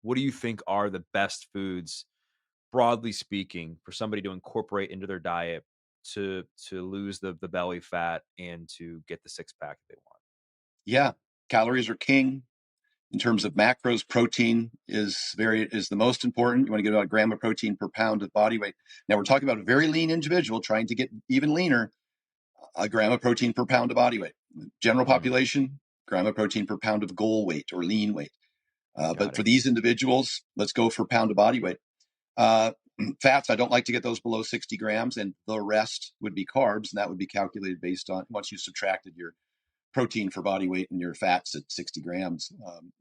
what do you think are the best foods, broadly speaking, for somebody to incorporate into their diet to lose the belly fat and to get the six pack they want? Yeah, calories are king. In terms of macros, protein is the most important. You want to get about a gram of protein per pound of body weight. Now we're talking about a very lean individual trying to get even leaner. A gram of protein per pound of body weight. General Mhm. population, gram of protein per pound of goal weight or lean weight. Got But it. for these individuals, let's go for pound of body weight. Uh, Fats, I don't like to get those below 60 grams, and the rest would be carbs, and that would be calculated based on once you subtracted your protein for body weight and your fats at 60 grams.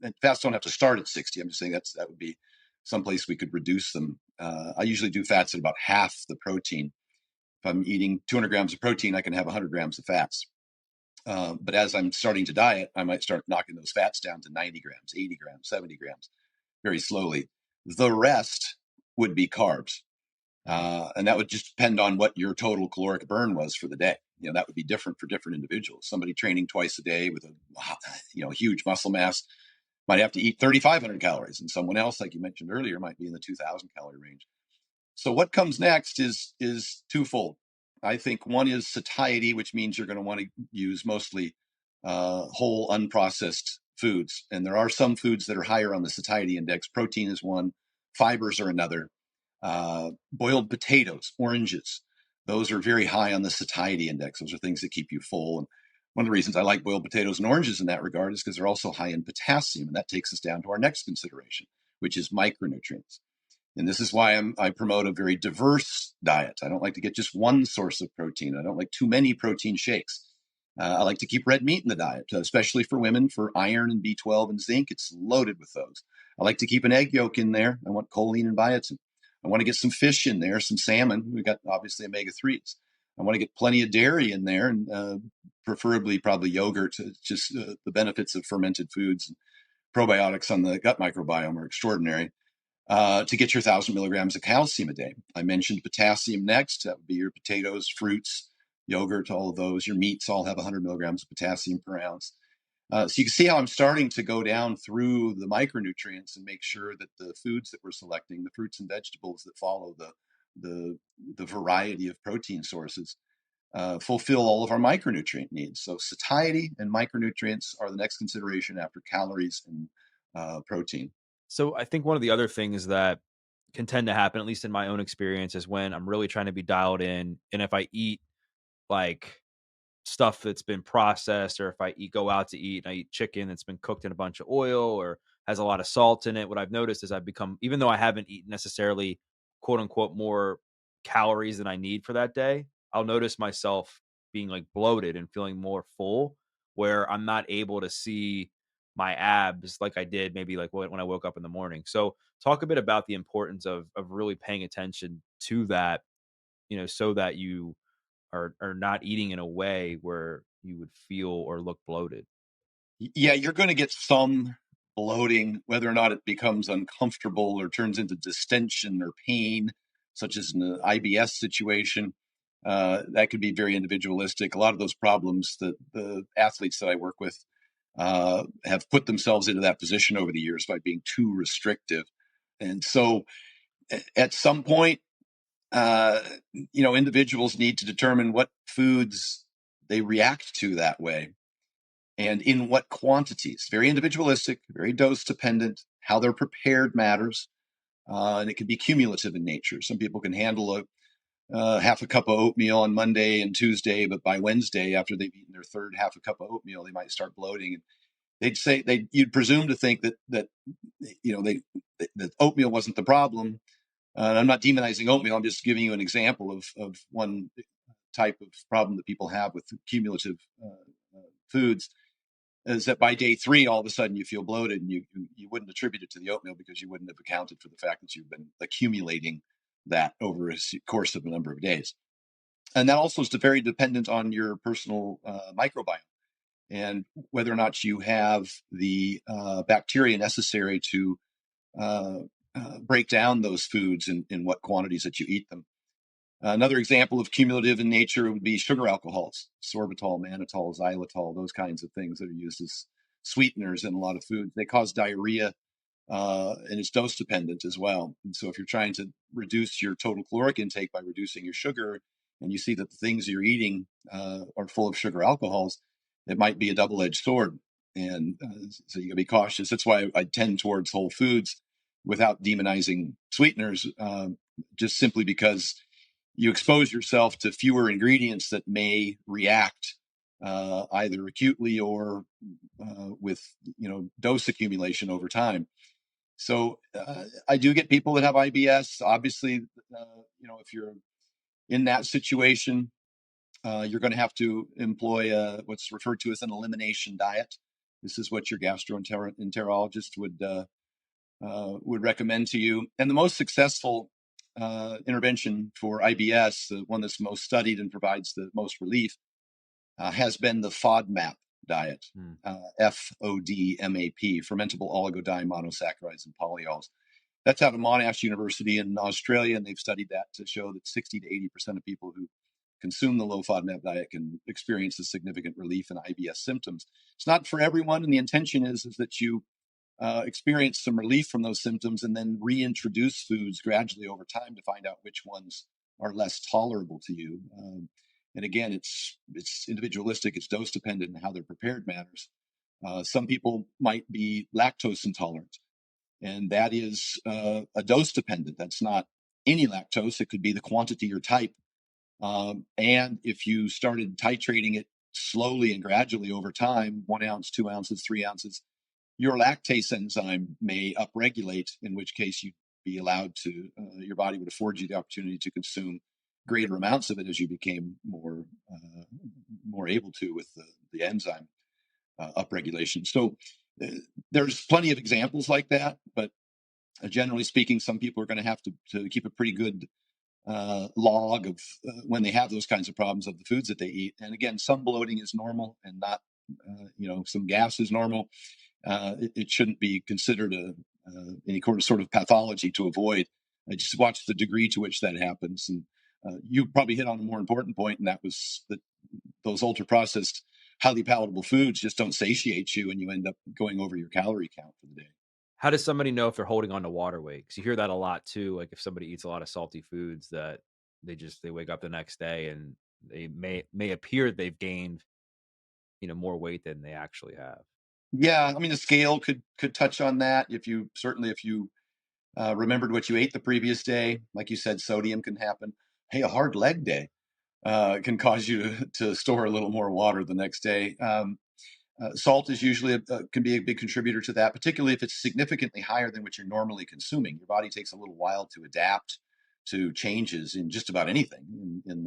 And fats don't have to start at 60. I'm just saying that would be someplace we could reduce them. I usually do fats at about half the protein. If I'm eating 200 grams of protein, I can have 100 grams of fats. But as I'm starting to diet, I might start knocking those fats down to 90 grams, 80 grams, 70 grams, very slowly. The rest would be carbs. Mhm. And that would just depend on what your total caloric burn was for the day. That would be different for different individuals. Somebody training twice a day with a huge muscle mass might have to eat 3,500 calories, and someone else, like you mentioned earlier, might be in the 2,000 calorie range. So what comes next is twofold. I think one is satiety, which means you're going to want to use mostly whole unprocessed foods. And there are some foods that are higher on the satiety index. Protein is one, fibers are another. Boiled potatoes, oranges, those are very high on the satiety index. Those are things that keep you full. And one of the reasons I like boiled potatoes and oranges in that regard is because they're also high in potassium. And that takes us down to our next consideration, which is micronutrients. And this is why I promote a very diverse diet. I don't like to get just one source of protein. I don't like too many protein shakes. I like to keep red meat in the diet, especially for women, for iron and B12 and zinc. It's loaded with those. I like to keep an egg yolk in there. I want choline and biotin. I want to get some fish in there, some salmon. We've got obviously omega 3s. I want to get plenty of dairy in there, and preferably probably yogurt. Just the benefits of fermented foods and probiotics on the gut microbiome are extraordinary. To get your 1,000 milligrams of calcium a day. I mentioned potassium next. That would be your potatoes, fruits, yogurt, all of those. Your meats all have 100 milligrams of potassium per ounce. So you can see how I'm starting to go down through the micronutrients and make sure that the foods that we're selecting, the fruits and vegetables that follow the, the variety of protein sources, fulfill all of our micronutrient needs. So satiety and micronutrients are the next consideration after calories and protein. So I think one of the other things that can tend to happen, at least in my own experience, is when I'm really trying to be dialed in, and if I eat like stuff that's been processed, or if go out to eat and I eat chicken that's been cooked in a bunch of oil or has a lot of salt in it, what I've noticed is I've become, even though I haven't eaten necessarily quote unquote more calories than I need for that day, I'll notice myself being like bloated and feeling more full, where I'm not able to see my abs like I did maybe like when I woke up in the morning. So talk a bit about the importance of really paying attention to that, so that you are not eating in a way where you would feel or look bloated. Yeah, you're going to get some bloating, whether or not it becomes uncomfortable or turns into distension or pain, such as in the IBS situation. That could be very individualistic. A lot of those problems that the athletes that I work with have put themselves into that position over the years by being too restrictive. And so at some point, uh, individuals need to determine what foods they react to that way and in what quantities. Very individualistic, very dose dependent. How they're prepared matters, and it can be cumulative in nature. Some people can handle a half a cup of oatmeal on Monday and Tuesday, but by Wednesday, after they've eaten their third half a cup of oatmeal, they might start bloating. And you'd presume to think that that oatmeal wasn't the problem. I'm not demonizing oatmeal. I'm just giving you an example of one type of problem that people have with cumulative foods, is that by day three, all of a sudden you feel bloated, and you wouldn't attribute it to the oatmeal because you wouldn't have accounted for the fact that you've been accumulating that over a course of a number of days. And that also is very dependent on your personal microbiome and whether or not you have the bacteria necessary to uh, break down those foods in what quantities that you eat them. Another example of cumulative in nature would be sugar alcohols, sorbitol, mannitol, xylitol, those kinds of things that are used as sweeteners in a lot of foods. They cause diarrhea and it's dose dependent as well. And so if you're trying to reduce your total caloric intake by reducing your sugar, and you see that the things you're eating are full of sugar alcohols, it might be a double-edged sword. And so you got to be cautious. That's why I tend towards whole foods without demonizing sweeteners, just simply because you expose yourself to fewer ingredients that may react either acutely or with dose accumulation over time. So I do get people that have IBS. Obviously, if you're in that situation, you're going to have to employ what's referred to as an elimination diet. This is what your gastroenterologist would recommend to you. And the most successful intervention for IBS, the one that's most studied and provides the most relief, has been the FODMAP diet, Mm. FODMAP, fermentable oligodimonosaccharides and polyols. That's out of Monash University in Australia, and they've studied that to show that 60 to 80% of people who consume the low FODMAP diet can experience a significant relief in IBS symptoms. It's not for everyone, and the intention is that you experience some relief from those symptoms and then reintroduce foods gradually over time to find out which ones are less tolerable to you. And again, it's individualistic, it's dose dependent, and how they're prepared matters. Some people might be lactose intolerant, and that is a dose dependent. That's not any lactose. It could be the quantity or type. And if you started titrating it slowly and gradually over time, 1 ounce, 2 ounces, 3 ounces, your lactase enzyme may upregulate, in which case you'd be allowed to, your body would afford you the opportunity to consume greater amounts of it as you became more able to with the enzyme upregulation. So there's plenty of examples like that, but generally speaking, some people are going to have to keep a pretty good log of when they have those kinds of problems of the foods that they eat. And again, some bloating is normal and not, some gas is normal. It shouldn't be considered any sort of pathology to avoid. I just watch the degree to which that happens. And you probably hit on a more important point, and that was that those ultra processed, highly palatable foods just don't satiate you, and you end up going over your calorie count for the day. How does somebody know if they're holding on to water weight? Because you hear that a lot too. Like if somebody eats a lot of salty foods, that they wake up the next day and they may appear they've gained more weight than they actually have. Yeah, I mean the scale could touch on that if you remembered what you ate the previous day. Like you said, sodium can happen. Hey, a hard leg day can cause you to store a little more water the next day. Salt is usually can be a big contributor to that, particularly if it's significantly higher than what you're normally consuming. Your body takes a little while to adapt to changes in just about anything in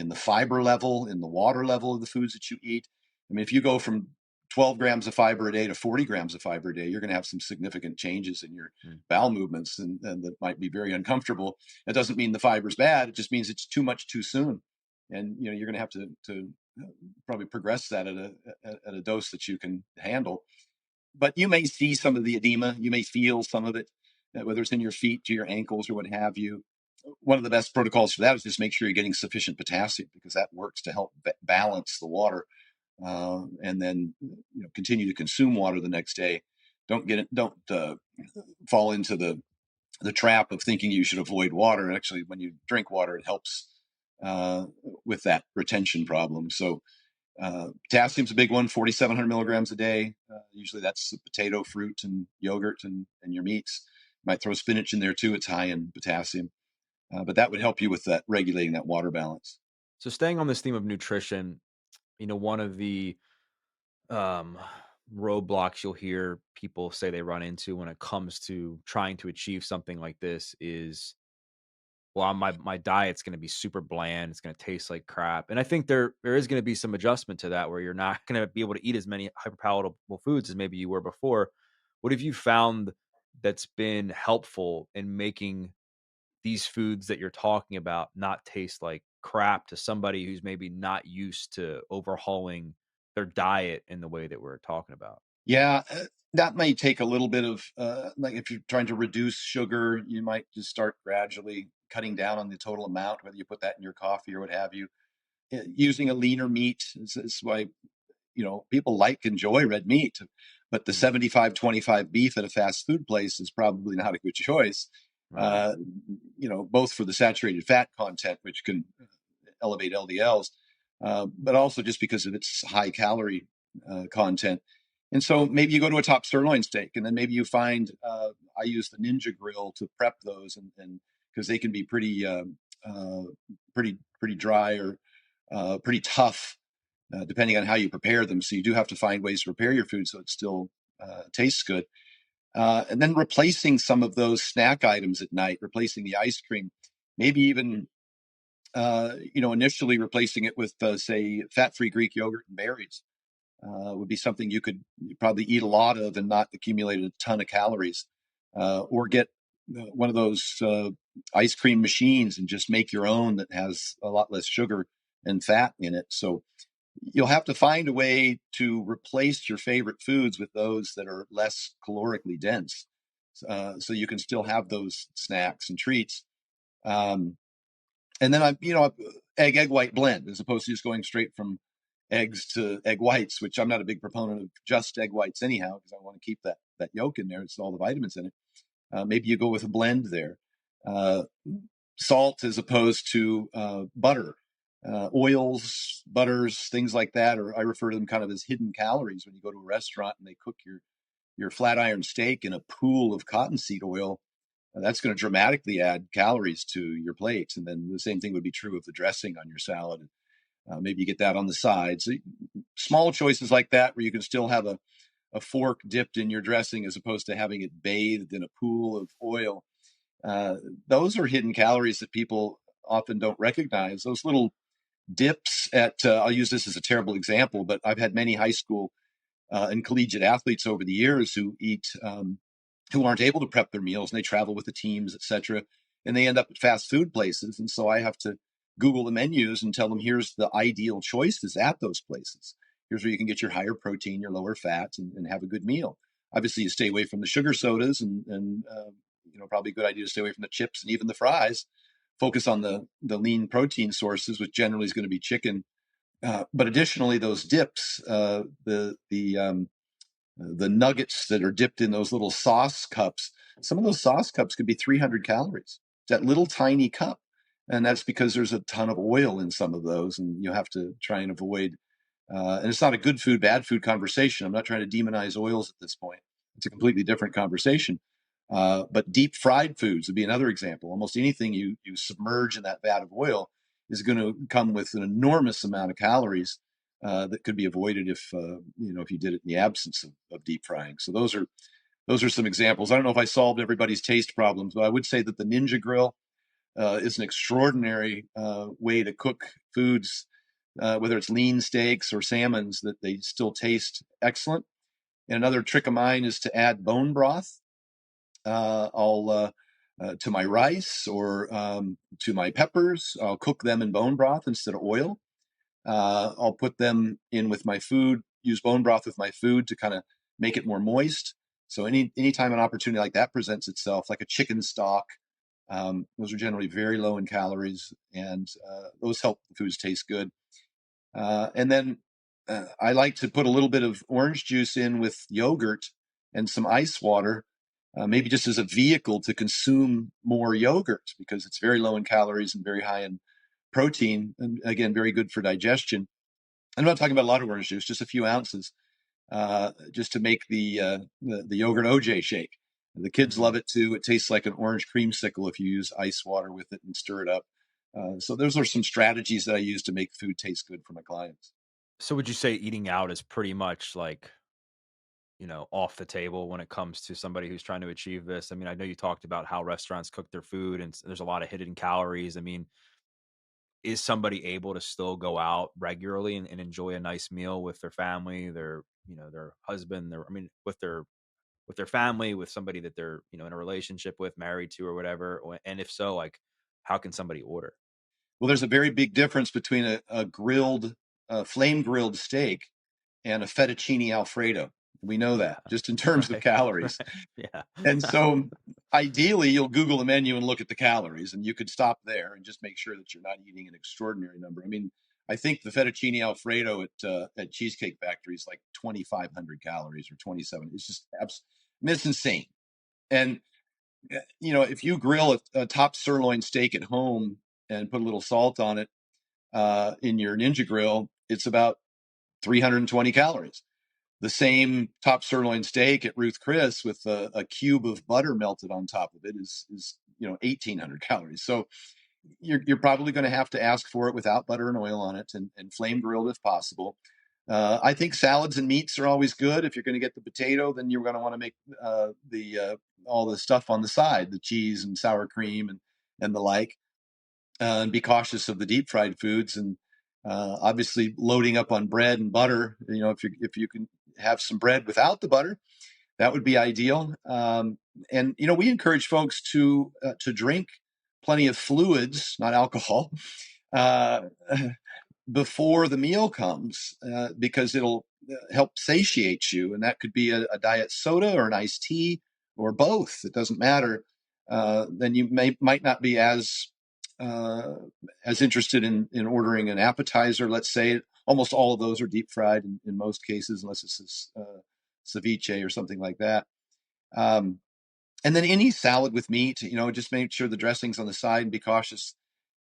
the fiber level, in the water level of the foods that you eat. I mean, if you go from 12 grams of fiber a day to 40 grams of fiber a day, you're going to have some significant changes in your Mm. bowel movements, and that might be very uncomfortable. That doesn't mean the fiber's bad. It just means it's too much too soon. And, you're going to have to probably progress that at a dose that you can handle. But you may see some of the edema. You may feel some of it, whether it's in your feet to your ankles or what have you. One of the best protocols for that is just make sure you're getting sufficient potassium, because that works to help balance the water, and then continue to consume water the next day. Don't fall into the trap of thinking you should avoid water. Actually, when you drink water, it helps uh, with that retention problem. So potassium's a big one, 4,700 milligrams a day. Usually that's potato, fruit, and yogurt, and your meats. You might throw spinach in there too. It's high in potassium. But that would help you with that, regulating that water balance. So staying on this theme of nutrition, one of the um, roadblocks you'll hear people say they run into when it comes to trying to achieve something like this is, well, my diet's going to be super bland. It's going to taste like crap. And I think there is going to be some adjustment to that where you're not going to be able to eat as many hyperpalatable foods as maybe you were before. What have you found that's been helpful in making these foods that you're talking about not taste like crap to somebody who's maybe not used to overhauling their diet in the way that we're talking about? Yeah, that may take a little bit of, like if you're trying to reduce sugar, you might just start gradually cutting down on the total amount, whether you put that in your coffee or what have you. Using a leaner meat is why people enjoy red meat. but the Mm, 75-25 beef at a fast food place is probably not a good choice. right. Uh, both for the saturated fat content, which can elevate LDLs, but also just because of its high calorie content. And so maybe you go to a top sirloin steak, and then maybe you find I use the Ninja Grill to prep those, and because they can be uh, pretty dry or pretty tough, depending on how you prepare them. So you do have to find ways to prepare your food so it still tastes good. And then replacing some of those snack items at night, replacing the ice cream, maybe even initially replacing it with, say, fat-free Greek yogurt and berries would be something you could probably eat a lot of and not accumulate a ton of calories. Or get one of those ice cream machines and just make your own that has a lot less sugar and fat in it. So you'll have to find a way to replace your favorite foods with those that are less calorically dense, so you can still have those snacks and treats. Um, and then egg white blend as opposed to just going straight from eggs to egg whites, which I'm not a big proponent of just egg whites anyhow, because I want to keep that yolk in there. It's all the vitamins in it. Maybe you go with a blend there. Uh, Salt as opposed to butter, oils, butters, things like that, or I refer to them kind of as hidden calories. When you go to a restaurant and they cook your flat iron steak in a pool of cottonseed oil, that's going to dramatically add calories to your plate. And then the same thing would be true of the dressing on your salad. Maybe you get that on the side. So small choices like that, where you can still have a fork dipped in your dressing as opposed to having it bathed in a pool of oil. Uh, those are hidden calories that people often don't recognize. Those little dips I'll use this as a terrible example, but I've had many high school and collegiate athletes over the years who aren't able to prep their meals, and they travel with the teams, etc. And they end up at fast food places. And so I have to Google the menus and tell them, here's the ideal choices at those places. Here's where you can get your higher protein, your lower fat, and have a good meal. Obviously, you stay away from the sugar sodas, and probably a good idea to stay away from the chips and even the fries. Focus on the lean protein sources, which generally is going to be chicken. But additionally, those dips, the nuggets that are dipped in those little sauce cups, some of those sauce cups could be 300 calories. That little tiny cup. And that's because there's a ton of oil in some of those, and you have to try and avoid. And it's not a good food, bad food conversation. I'm not trying to demonize oils at this point. It's a completely different conversation. But deep fried foods would be another example. Almost anything you submerge in that vat of oil is going to come with an enormous amount of calories that could be avoided if you did it in the absence of deep frying. So those are some examples. I don't know if I solved everybody's taste problems, but I would say that the Ninja Grill is an extraordinary way to cook foods, whether it's lean steaks or salmons, that they still taste excellent. And another trick of mine is to add bone broth. I'll To my rice or to my peppers. I'll cook them in bone broth instead of oil. I'll put them in with my food, use bone broth with my food to kind of make it more moist. So anytime an opportunity like that presents itself, like a chicken stock, those are generally very low in calories, and those help the foods taste good. And then I like to put a little bit of orange juice in with yogurt and some ice water, maybe just as a vehicle to consume more yogurt, because it's very low in calories and very high in protein, and again, very good for digestion. I'm not talking about a lot of orange juice, just a few ounces, just to make the yogurt OJ shake. The kids Mm. love it too. It tastes like an orange creamsicle if you use ice water with it and stir it up. So those are some strategies that I use to make food taste good for my clients. So would you say eating out is pretty much like, off the table when it comes to somebody who's trying to achieve this? I mean, I know you talked about how restaurants cook their food and there's a lot of hidden calories. I mean, is somebody able to still go out regularly and enjoy a nice meal with their family, their husband, with their family, with somebody that they're, in a relationship with, married to, or whatever? And if so, like, how can somebody order? Well, there's a very big difference between a flame grilled steak and a fettuccine Alfredo. We know Yeah. that just in terms of Right. calories. Right. Yeah. And so ideally, you'll Google the menu and look at the calories, and you could stop there and just make sure that you're not eating an extraordinary number. I mean, I think the fettuccine Alfredo at Cheesecake Factory is like 2,500 calories or 27. It's just it's insane. And if you grill a top sirloin steak at home and put a little salt on it in your Ninja Grill, it's about 320 calories. The same top sirloin steak at Ruth Chris with a cube of butter melted on top of it is 1,800 calories. So you're probably going to have to ask for it without butter and oil on it, and flame grilled if possible. I think salads and meats are always good. If you're going to get the potato, then you're going to want to make all the stuff on the side, the cheese and sour cream and the like, and be cautious of the deep fried foods, and obviously loading up on bread and butter. If you can have some bread without the butter, that would be ideal. And we encourage folks to drink plenty of fluids, not alcohol, uh, before the meal comes, because it'll help satiate you. And that could be a diet soda or an iced tea or both. It doesn't matter. Then you might not be as interested in ordering an appetizer. Let's say almost all of those are deep fried in most cases, unless it's ceviche or something like that. And then any salad with meat, just make sure the dressing's on the side, and be cautious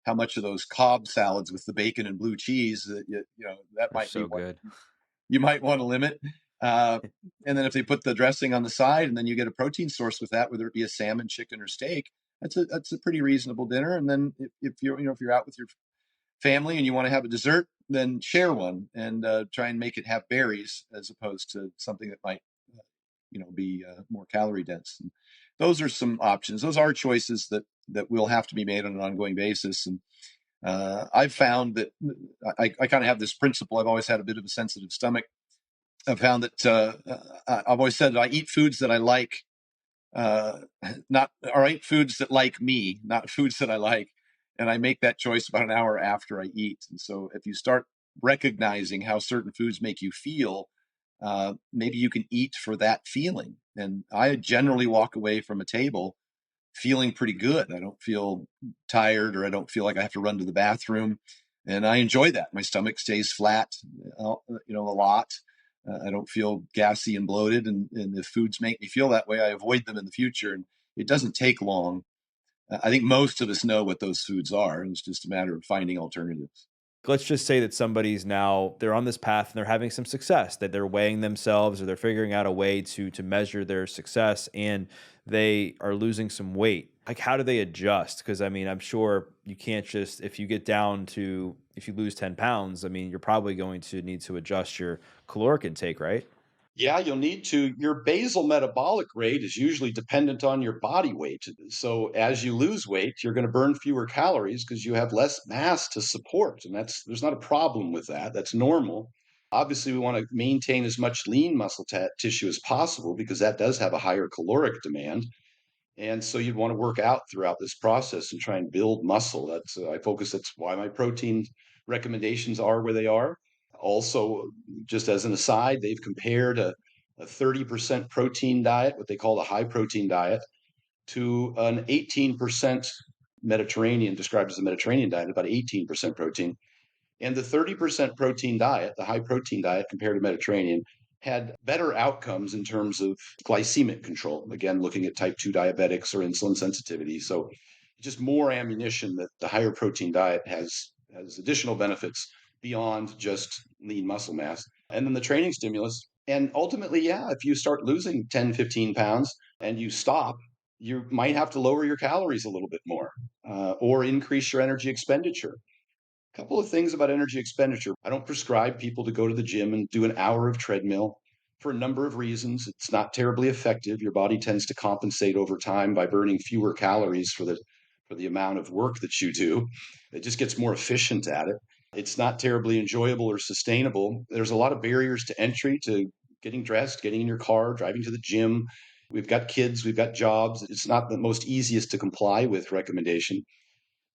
how much of those Cobb salads with the bacon and blue cheese that They're might be so what good. you might want to limit. And then if they put the dressing on the side and then you get a protein source with that, whether it be a salmon, chicken, or steak, that's a pretty reasonable dinner. And then if you're out with your family and you want to have a dessert, then share one, and try and make it have berries as opposed to something that might be more calorie dense. And those are some options. Those are choices that will have to be made on an ongoing basis. And I've found that I kind of have this principle. I've always had a bit of a sensitive stomach. I've found that I've always said that I eat foods that I like, not or I eat foods that like me, not foods that I like. And I make that choice about an hour after I eat. And so if you start recognizing how certain foods make you feel, maybe you can eat for that feeling. And I generally walk away from a table feeling pretty good. I don't feel tired, or I don't feel like I have to run to the bathroom. And I enjoy that. My stomach stays flat, a lot. I don't feel gassy and bloated. And if foods make me feel that way, I avoid them in the future. And it doesn't take long. I think most of us know what those foods are, and it's just a matter of finding alternatives. Let's just say that they're on this path and they're having some success, that they're weighing themselves or they're figuring out a way to measure their success, and they are losing some weight. Like, how do they adjust? Because I mean, I'm sure you can't just, if you lose 10 pounds, I mean, you're probably going to need to adjust your caloric intake, right? Yeah, you'll need to. Your basal metabolic rate is usually dependent on your body weight. So as you lose weight, you're going to burn fewer calories because you have less mass to support. And there's not a problem with that. That's normal. Obviously, we want to maintain as much lean muscle tissue as possible because that does have a higher caloric demand. And so you'd want to work out throughout this process and try and build muscle. That's why my protein recommendations are where they are. Also, just as an aside, they've compared a 30% protein diet, what they call the high protein diet, to an 18% Mediterranean, described as a Mediterranean diet, about 18% protein. And the 30% protein diet, the high protein diet compared to Mediterranean, had better outcomes in terms of glycemic control. Again, looking at type 2 diabetics or insulin sensitivity. So just more ammunition that the higher protein diet has additional benefits beyond just lean muscle mass. And then the training stimulus. And ultimately, yeah, if you start losing 10, 15 pounds and you stop, you might have to lower your calories a little bit more, or increase your energy expenditure. Couple of things about energy expenditure. I don't prescribe people to go to the gym and do an hour of treadmill for a number of reasons. It's not terribly effective. Your body tends to compensate over time by burning fewer calories for the amount of work that you do. It just gets more efficient at it. It's not terribly enjoyable or sustainable. There's a lot of barriers to entry to getting dressed, getting in your car, driving to the gym. We've got kids, we've got jobs. It's not the most easiest to comply with recommendation.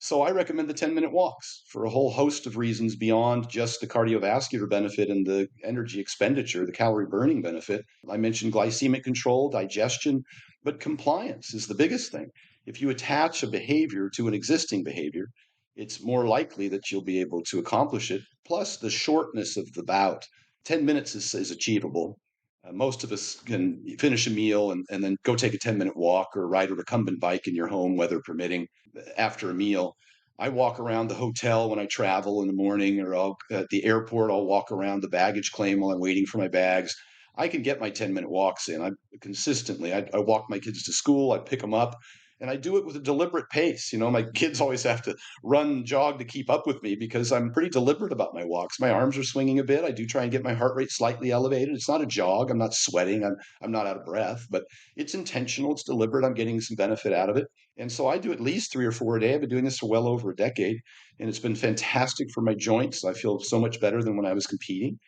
So I recommend the 10-minute walks for a whole host of reasons beyond just the cardiovascular benefit and the energy expenditure, the calorie burning benefit. I mentioned glycemic control, digestion, but compliance is the biggest thing. If you attach a behavior to an existing behavior, it's more likely that you'll be able to accomplish it. Plus, the shortness of the bout. 10 minutes is achievable. Most of us can finish a meal and then go take a 10-minute walk or ride a recumbent bike in your home, weather permitting, after a meal. I walk around the hotel when I travel in the morning, or I'll at the airport, I'll walk around the baggage claim while I'm waiting for my bags. I can get my 10-minute walks in. I consistently, I walk my kids to school, I pick them up, and I do it with a deliberate pace. My kids always have to run, jog to keep up with me because I'm pretty deliberate about my walks. My arms are swinging a bit. I do try and get my heart rate slightly elevated. It's not a jog. I'm not sweating. I'm not out of breath, but it's intentional. It's deliberate. I'm getting some benefit out of it. And so I do at least 3 or 4 a day. I've been doing this for well over a decade, and it's been fantastic for my joints. I feel so much better than when I was competing.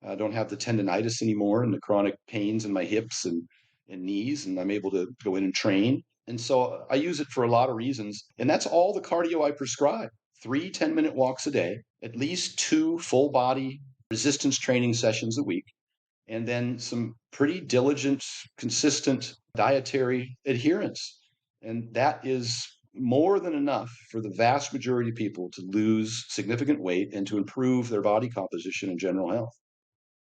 I don't have the tendonitis anymore and the chronic pains in my hips and knees, and I'm able to go in and train. And so I use it for a lot of reasons. And that's all the cardio I prescribe: 3 10-minute walks a day, at least 2 full body resistance training sessions a week, and then some pretty diligent, consistent dietary adherence. And that is more than enough for the vast majority of people to lose significant weight and to improve their body composition and general health.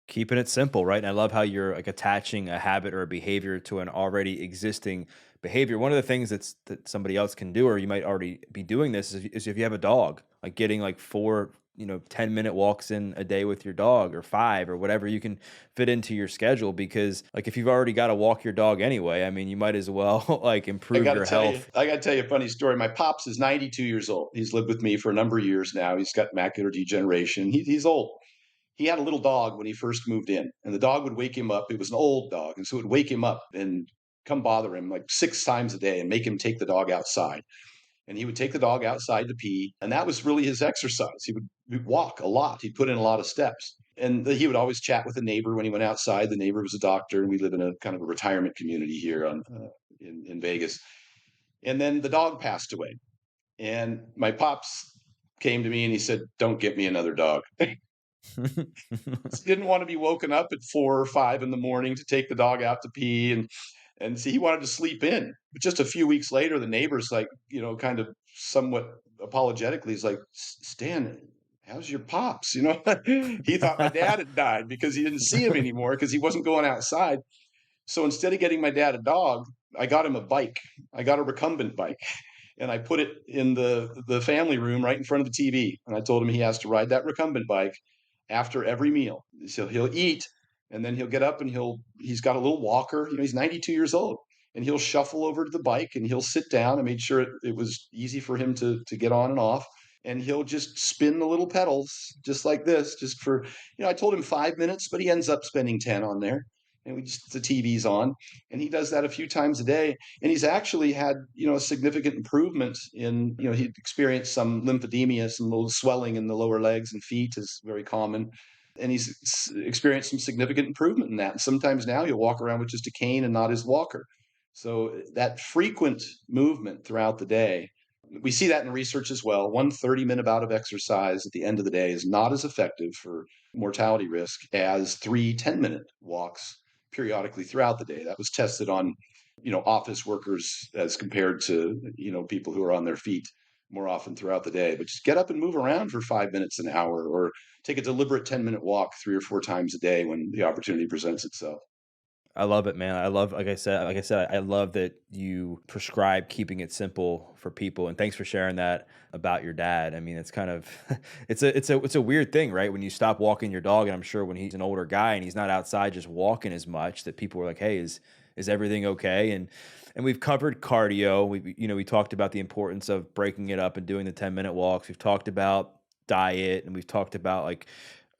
Keeping it simple, right? And I love how you're like attaching a habit or a behavior to an already existing behavior. One of the things that somebody else can do, or you might already be doing this, is if you have a dog, like getting like four, 10-minute walks in a day with your dog, or five, or whatever you can fit into your schedule. Because like if you've already got to walk your dog anyway, I mean, you might as well like improve your health. I got to tell you a funny story. My pops is 92 years old. He's lived with me for a number of years now. He's got macular degeneration. He's old. He had a little dog when he first moved in, and the dog would wake him up. It was an old dog, and so it would wake him up and come bother him like 6 times a day and make him take the dog outside. And he would take the dog outside to pee, and that was really his exercise. He'd walk a lot. He'd put in a lot of steps, and he would always chat with a neighbor when he went outside. The neighbor was a doctor, and we live in a kind of a retirement community here in Vegas. And then the dog passed away, and my pops came to me and he said, "Don't get me another dog." Didn't want to be woken up at 4 or 5 in the morning to take the dog out to pee, and see, he wanted to sleep in. But just a few weeks later, the neighbor's like, kind of somewhat apologetically, he's like, Stan, how's your pops? He thought my dad had died because he didn't see him anymore because he wasn't going outside. So instead of getting my dad a dog, I got him a bike. I got a recumbent bike, and I put it in the family room right in front of the TV. And I told him he has to ride that recumbent bike after every meal. So he'll eat, and then he'll get up and he's got a little walker. He's 92 years old, and he'll shuffle over to the bike and he'll sit down. I made sure it was easy for him to get on and off. And he'll just spin the little pedals just like this, just for, I told him 5 minutes, but he ends up spending 10 on there. And the TV's on, and he does that a few times a day. And he's actually had, a significant improvement in, he experienced some lymphedema, some little swelling in the lower legs and feet is very common. And he's experienced some significant improvement in that. And sometimes now he'll walk around with just a cane and not his walker. So that frequent movement throughout the day, we see that in research as well. One 30-minute bout of exercise at the end of the day is not as effective for mortality risk as 3 10-minute walks periodically throughout the day. That was tested on, office workers as compared to, people who are on their feet more often throughout the day. But just get up and move around for 5 minutes an hour, or take a deliberate 10-minute walk 3 or 4 times a day when the opportunity presents itself. I love it, man. I love, like I said, I love that you prescribe keeping it simple for people. And thanks for sharing that about your dad. I mean, it's kind of, it's a weird thing, right? When you stop walking your dog, and I'm sure when he's an older guy and he's not outside just walking as much, that people are like, "Hey, is everything okay?" And we've covered cardio. We talked about the importance of breaking it up and doing the 10-minute walks. We've talked about diet, and we've talked about like,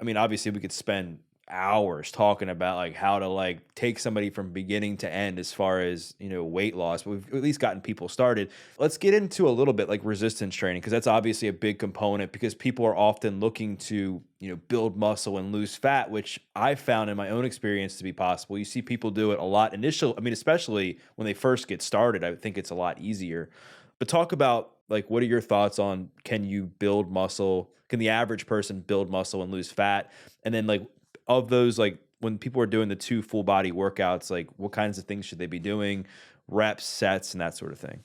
I mean, obviously we could spend hours talking about like how to like take somebody from beginning to end as far as weight loss, but we've at least gotten people started. Let's get into a little bit like resistance training, because that's obviously a big component, because people are often looking to build muscle and lose fat, which I found in my own experience to be possible. You see people do it a lot initial, I mean, especially when they first get started. I think it's a lot easier. But talk about like, what are your thoughts on, can you build muscle, can the average person build muscle and lose fat? And then like, of those, like when people are doing the 2 full body workouts, like what kinds of things should they be doing, reps, sets, and that sort of thing?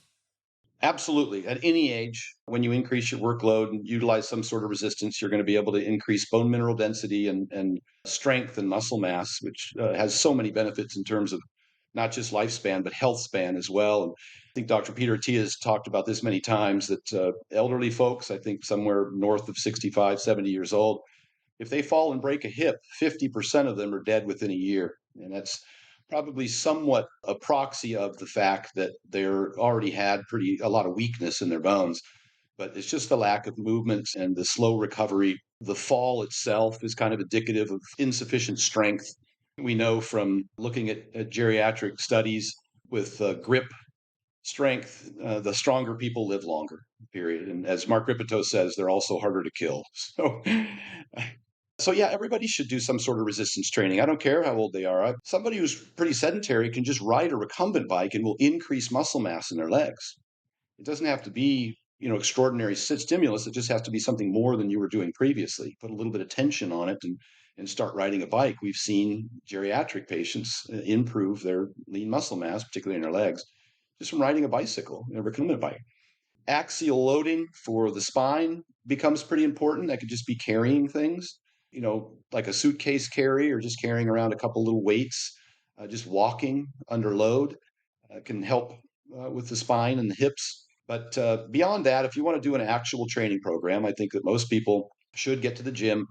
Absolutely. At any age, when you increase your workload and utilize some sort of resistance, you're going to be able to increase bone mineral density and strength and muscle mass, which has so many benefits in terms of not just lifespan, but health span as well. And I think Dr. Peter Attia has talked about this many times that elderly folks, I think somewhere north of 65, 70 years old, if they fall and break a hip, 50% of them are dead within a year. And that's probably somewhat a proxy of the fact that they're already had a lot of weakness in their bones. But it's just the lack of movement and the slow recovery. The fall itself is kind of indicative of insufficient strength. We know from looking at geriatric studies with grip strength, the stronger people live longer, period. And as Mark Ripito says, they're also harder to kill. So yeah, everybody should do some sort of resistance training. I don't care how old they are. Somebody who's pretty sedentary can just ride a recumbent bike and will increase muscle mass in their legs. It doesn't have to be, extraordinary stimulus. It just has to be something more than you were doing previously. Put a little bit of tension on it and start riding a bike. We've seen geriatric patients improve their lean muscle mass, particularly in their legs, just from riding a bicycle, a recumbent bike. Axial loading for the spine becomes pretty important. That could just be carrying things, like a suitcase carry or just carrying around a couple little weights. Just walking under load can help with the spine and the hips. But beyond that, if you want to do an actual training program, I think that most people should get to the gym.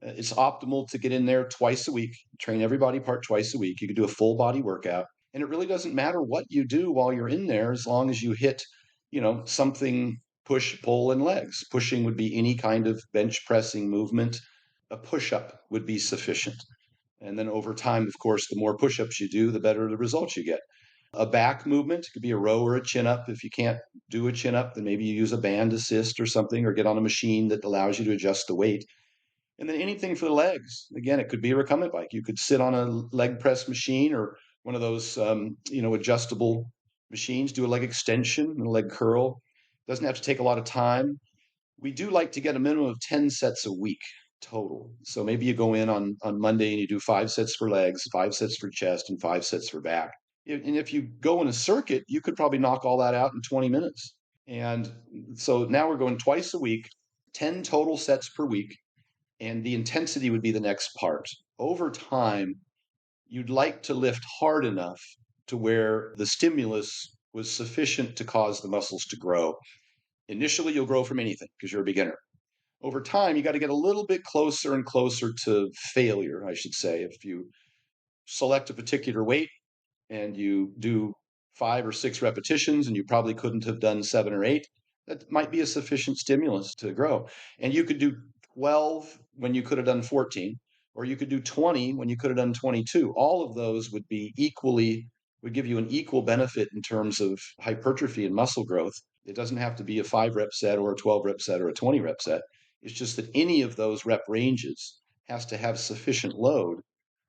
It's optimal to get in there twice a week, train every body part twice a week. You can do a full body workout. And it really doesn't matter what you do while you're in there as long as you hit, something push, pull, and legs. Pushing would be any kind of bench pressing movement. A push up would be sufficient. And then over time, of course, the more push ups you do, the better the results you get. A back movement could be a row or a chin up. If you can't do a chin up, then maybe you use a band assist or something, or get on a machine that allows you to adjust the weight. And then anything for the legs. Again, it could be a recumbent bike. You could sit on a leg press machine or one of those, adjustable machines, do a leg extension and a leg curl. Doesn't have to take a lot of time. We do like to get a minimum of 10 sets a week total. So maybe you go in on Monday and you do 5 sets for legs, 5 sets for chest, and 5 sets for back. And if you go in a circuit, you could probably knock all that out in 20 minutes. And so now we're going twice a week, 10 total sets per week. And the intensity would be the next part. Over time, you'd like to lift hard enough to where the stimulus was sufficient to cause the muscles to grow. Initially, you'll grow from anything because you're a beginner. Over time, you got to get a little bit closer and closer to failure, I should say. If you select a particular weight and you do 5 or 6 repetitions and you probably couldn't have done 7 or 8, that might be a sufficient stimulus to grow. And you could do 12 when you could have done 14, or you could do 20 when you could have done 22. All of those would give you an equal benefit in terms of hypertrophy and muscle growth. It doesn't have to be a 5 rep set or a 12 rep set or a 20 rep set. It's just that any of those rep ranges has to have sufficient load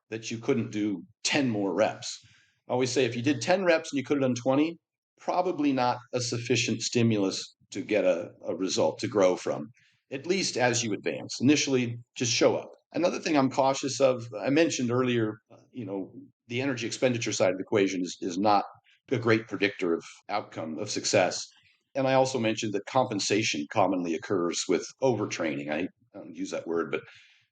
that you couldn't do 10 more reps. I always say if you did 10 reps and you could have done 20, probably not a sufficient stimulus to get a result to grow from, at least as you advance. Initially, just show up. Another thing I'm cautious of, I mentioned earlier, the energy expenditure side of the equation is not a great predictor of outcome, of success. And I also mentioned that compensation commonly occurs with overtraining. I don't use that word, but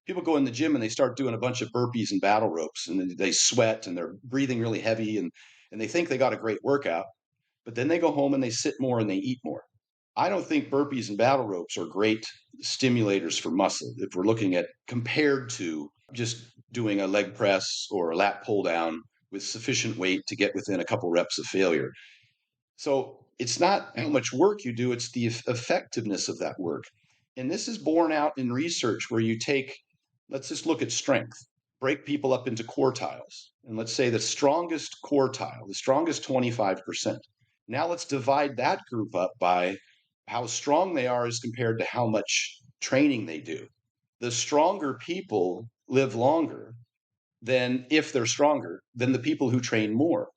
people go in the gym and they start doing a bunch of burpees and battle ropes, and they sweat and they're breathing really heavy, and they think they got a great workout, but then they go home and they sit more and they eat more. I don't think burpees and battle ropes are great stimulators for muscle if we're looking at compared to just doing a leg press or a lat pull down with sufficient weight to get within a couple reps of failure. So it's not how much work you do, it's the effectiveness of that work. And this is borne out in research where let's just look at strength, break people up into quartiles. And let's say the strongest quartile, the strongest 25%. Now let's divide that group up by how strong they are as compared to how much training they do. The stronger people live longer than if they're stronger than the people who train more.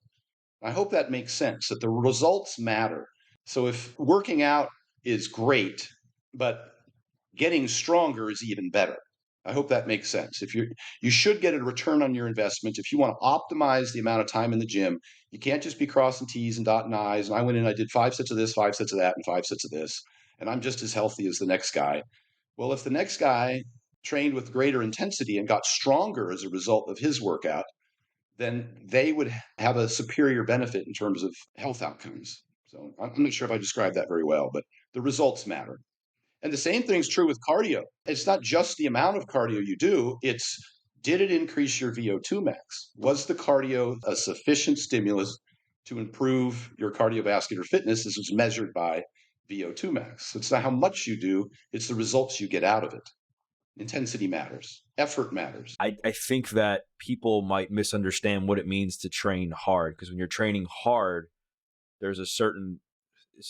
I hope that makes sense, that the results matter. So if working out is great, but getting stronger is even better. I hope that makes sense. You should get a return on your investment. If you want to optimize the amount of time in the gym, you can't just be crossing T's and dotting I's. And I went in, I did 5 sets of this, 5 sets of that, and 5 sets of this, and I'm just as healthy as the next guy. Well, if the next guy trained with greater intensity and got stronger as a result of his workout, then they would have a superior benefit in terms of health outcomes. So I'm not sure if I described that very well, but the results matter. And the same thing is true with cardio. It's not just the amount of cardio you do, it's did it increase your VO2 max? Was the cardio a sufficient stimulus to improve your cardiovascular fitness as was measured by VO2 max? It's not how much you do, it's the results you get out of it. Intensity matters, effort matters. I think that people might misunderstand what it means to train hard, because when you're training hard, there's a certain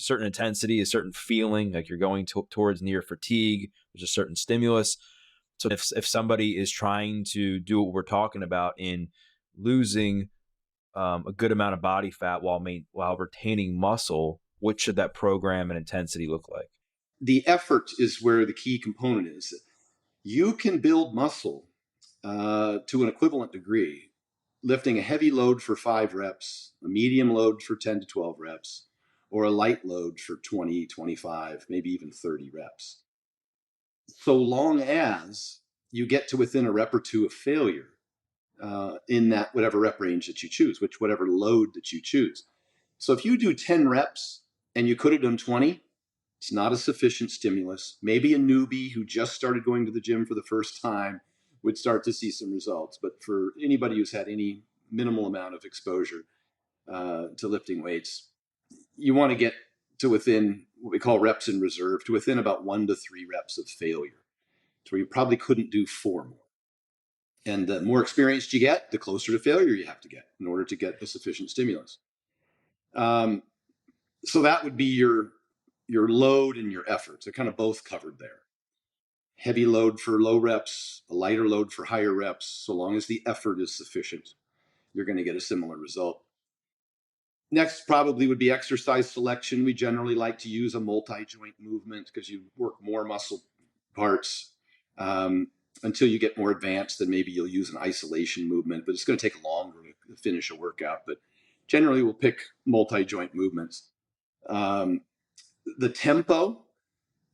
intensity, a certain feeling, like you're going towards near fatigue. There's a certain stimulus. So if somebody is trying to do what we're talking about in losing a good amount of body fat while retaining muscle, what should that program and intensity look like? The effort is where the key component is. You can build muscle to an equivalent degree, lifting a heavy load for 5 reps, a medium load for 10 to 12 reps, or a light load for 20, 25, maybe even 30 reps. So long as you get to within a rep or two of failure in that whatever rep range that you choose, whatever load that you choose. So if you do 10 reps and you could have done 20, it's not a sufficient stimulus. Maybe a newbie who just started going to the gym for the first time would start to see some results. But for anybody who's had any minimal amount of exposure to lifting weights, you want to get to within what we call reps in reserve, to within about 1 to 3 reps of failure, to where you probably couldn't do 4 more. And the more experienced you get, the closer to failure you have to get in order to get a sufficient stimulus. So that would be your load and your effort. They're kind of both covered there. Heavy load for low reps, a lighter load for higher reps. So long as the effort is sufficient, you're going to get a similar result. Next probably would be exercise selection. We generally like to use a multi-joint movement because you work more muscle parts. Until you get more advanced, then maybe you'll use an isolation movement, but it's going to take longer to finish a workout. But generally we'll pick multi-joint movements. The tempo,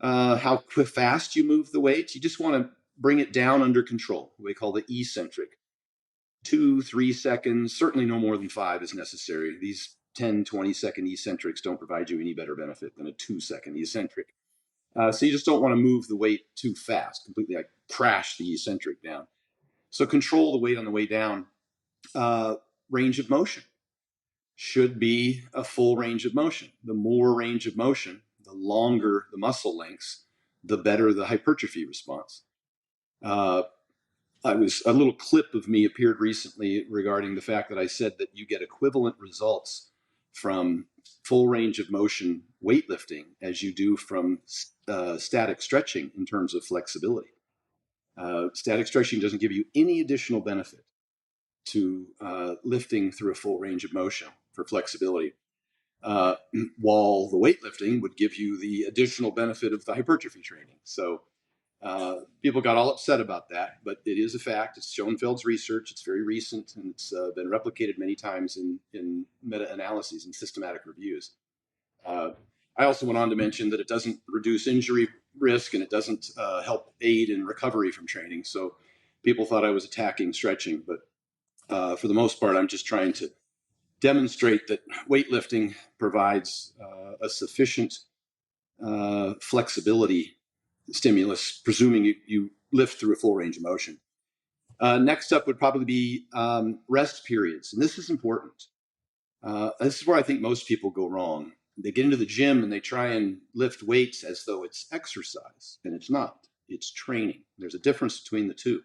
how fast you move the weight, you just want to bring it down under control. We call the eccentric. 2-3 seconds, certainly no more than 5 is necessary. These 10-20 second eccentrics don't provide you any better benefit than a 2-second eccentric. So you just don't want to move the weight too fast, completely like crash the eccentric down. So control the weight on the way down. Range of motion should be a full range of motion. The more range of motion, the longer the muscle lengths, the better the hypertrophy response. A little clip of me appeared recently regarding the fact that I said that you get equivalent results from full range of motion weightlifting as you do from static stretching in terms of flexibility. Static stretching doesn't give you any additional benefit to lifting through a full range of motion for flexibility, while the weightlifting would give you the additional benefit of the hypertrophy training. So people got all upset about that, but it is a fact. It's Schoenfeld's research. It's very recent, and it's been replicated many times in meta-analyses and systematic reviews. I also went on to mention that it doesn't reduce injury risk, and it doesn't help aid in recovery from training. So people thought I was attacking stretching, but for the most part, I'm just trying to demonstrate that weightlifting provides a sufficient flexibility stimulus, presuming you lift through a full range of motion. Next up would probably be rest periods. And this is important. This is where I think most people go wrong. They get into the gym and they try and lift weights as though it's exercise, and it's not. It's training. There's a difference between the two.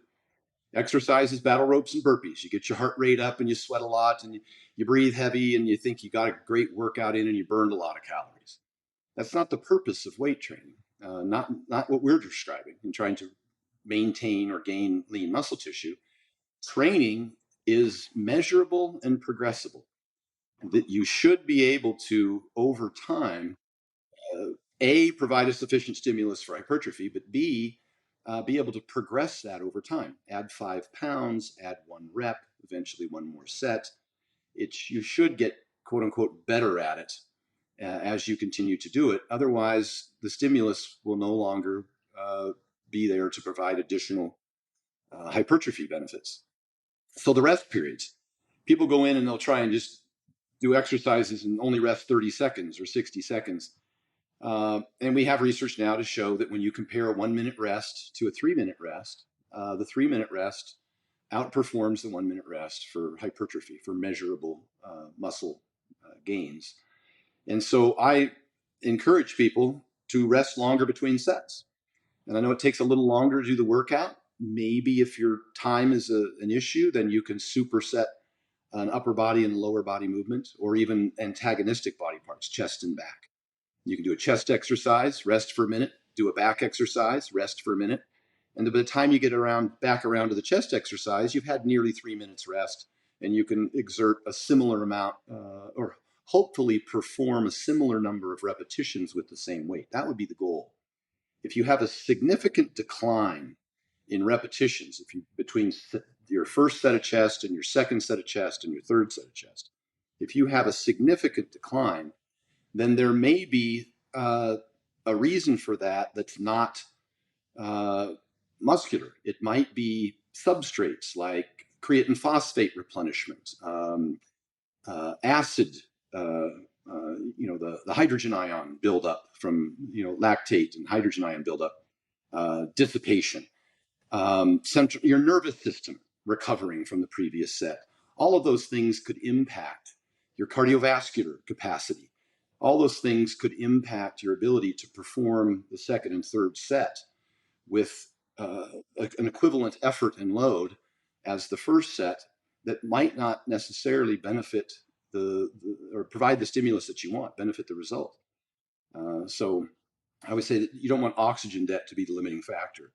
Exercise is battle ropes and burpees. You get your heart rate up and you sweat a lot and you breathe heavy and you think you got a great workout in and you burned a lot of calories. That's not the purpose of weight training. Not what we're describing in trying to maintain or gain lean muscle tissue. Training is measurable and progressible. That you should be able to, over time, A, provide a sufficient stimulus for hypertrophy, but B, be able to progress that over time. Add 5 pounds, add 1 rep, eventually 1 more set. You should get, quote unquote, better at it as you continue to do it. Otherwise, the stimulus will no longer be there to provide additional hypertrophy benefits. So the rest periods, people go in and they'll try and just do exercises and only rest 30 seconds or 60 seconds. And we have research now to show that when you compare a 1 minute rest to a 3 minute rest, the 3 minute rest outperforms the 1 minute rest for hypertrophy, for measurable muscle gains. And so I encourage people to rest longer between sets. And I know it takes a little longer to do the workout. Maybe if your time is an issue, then you can superset an upper body and lower body movement, or even antagonistic body parts, chest and back. You can do a chest exercise, rest for a minute, do a back exercise, rest for a minute. And by the time you get back around to the chest exercise, you've had nearly 3 minutes rest, and you can exert a similar amount or hopefully perform a similar number of repetitions with the same weight. That would be the goal. If you have a significant decline in repetitions, between your first set of chest and your second set of chest and your third set of chest, if you have a significant decline, then there may be a reason for that that's not muscular. It might be substrates like creatine phosphate replenishment, acid, the hydrogen ion buildup from lactate and hydrogen ion buildup, dissipation, your nervous system recovering from the previous set. All of those things could impact your cardiovascular capacity. All those things could impact your ability to perform the second and third set with an equivalent effort and load as the first set that might not necessarily benefit or provide the stimulus that you want, benefit the result. So I would say that you don't want oxygen debt to be the limiting factor.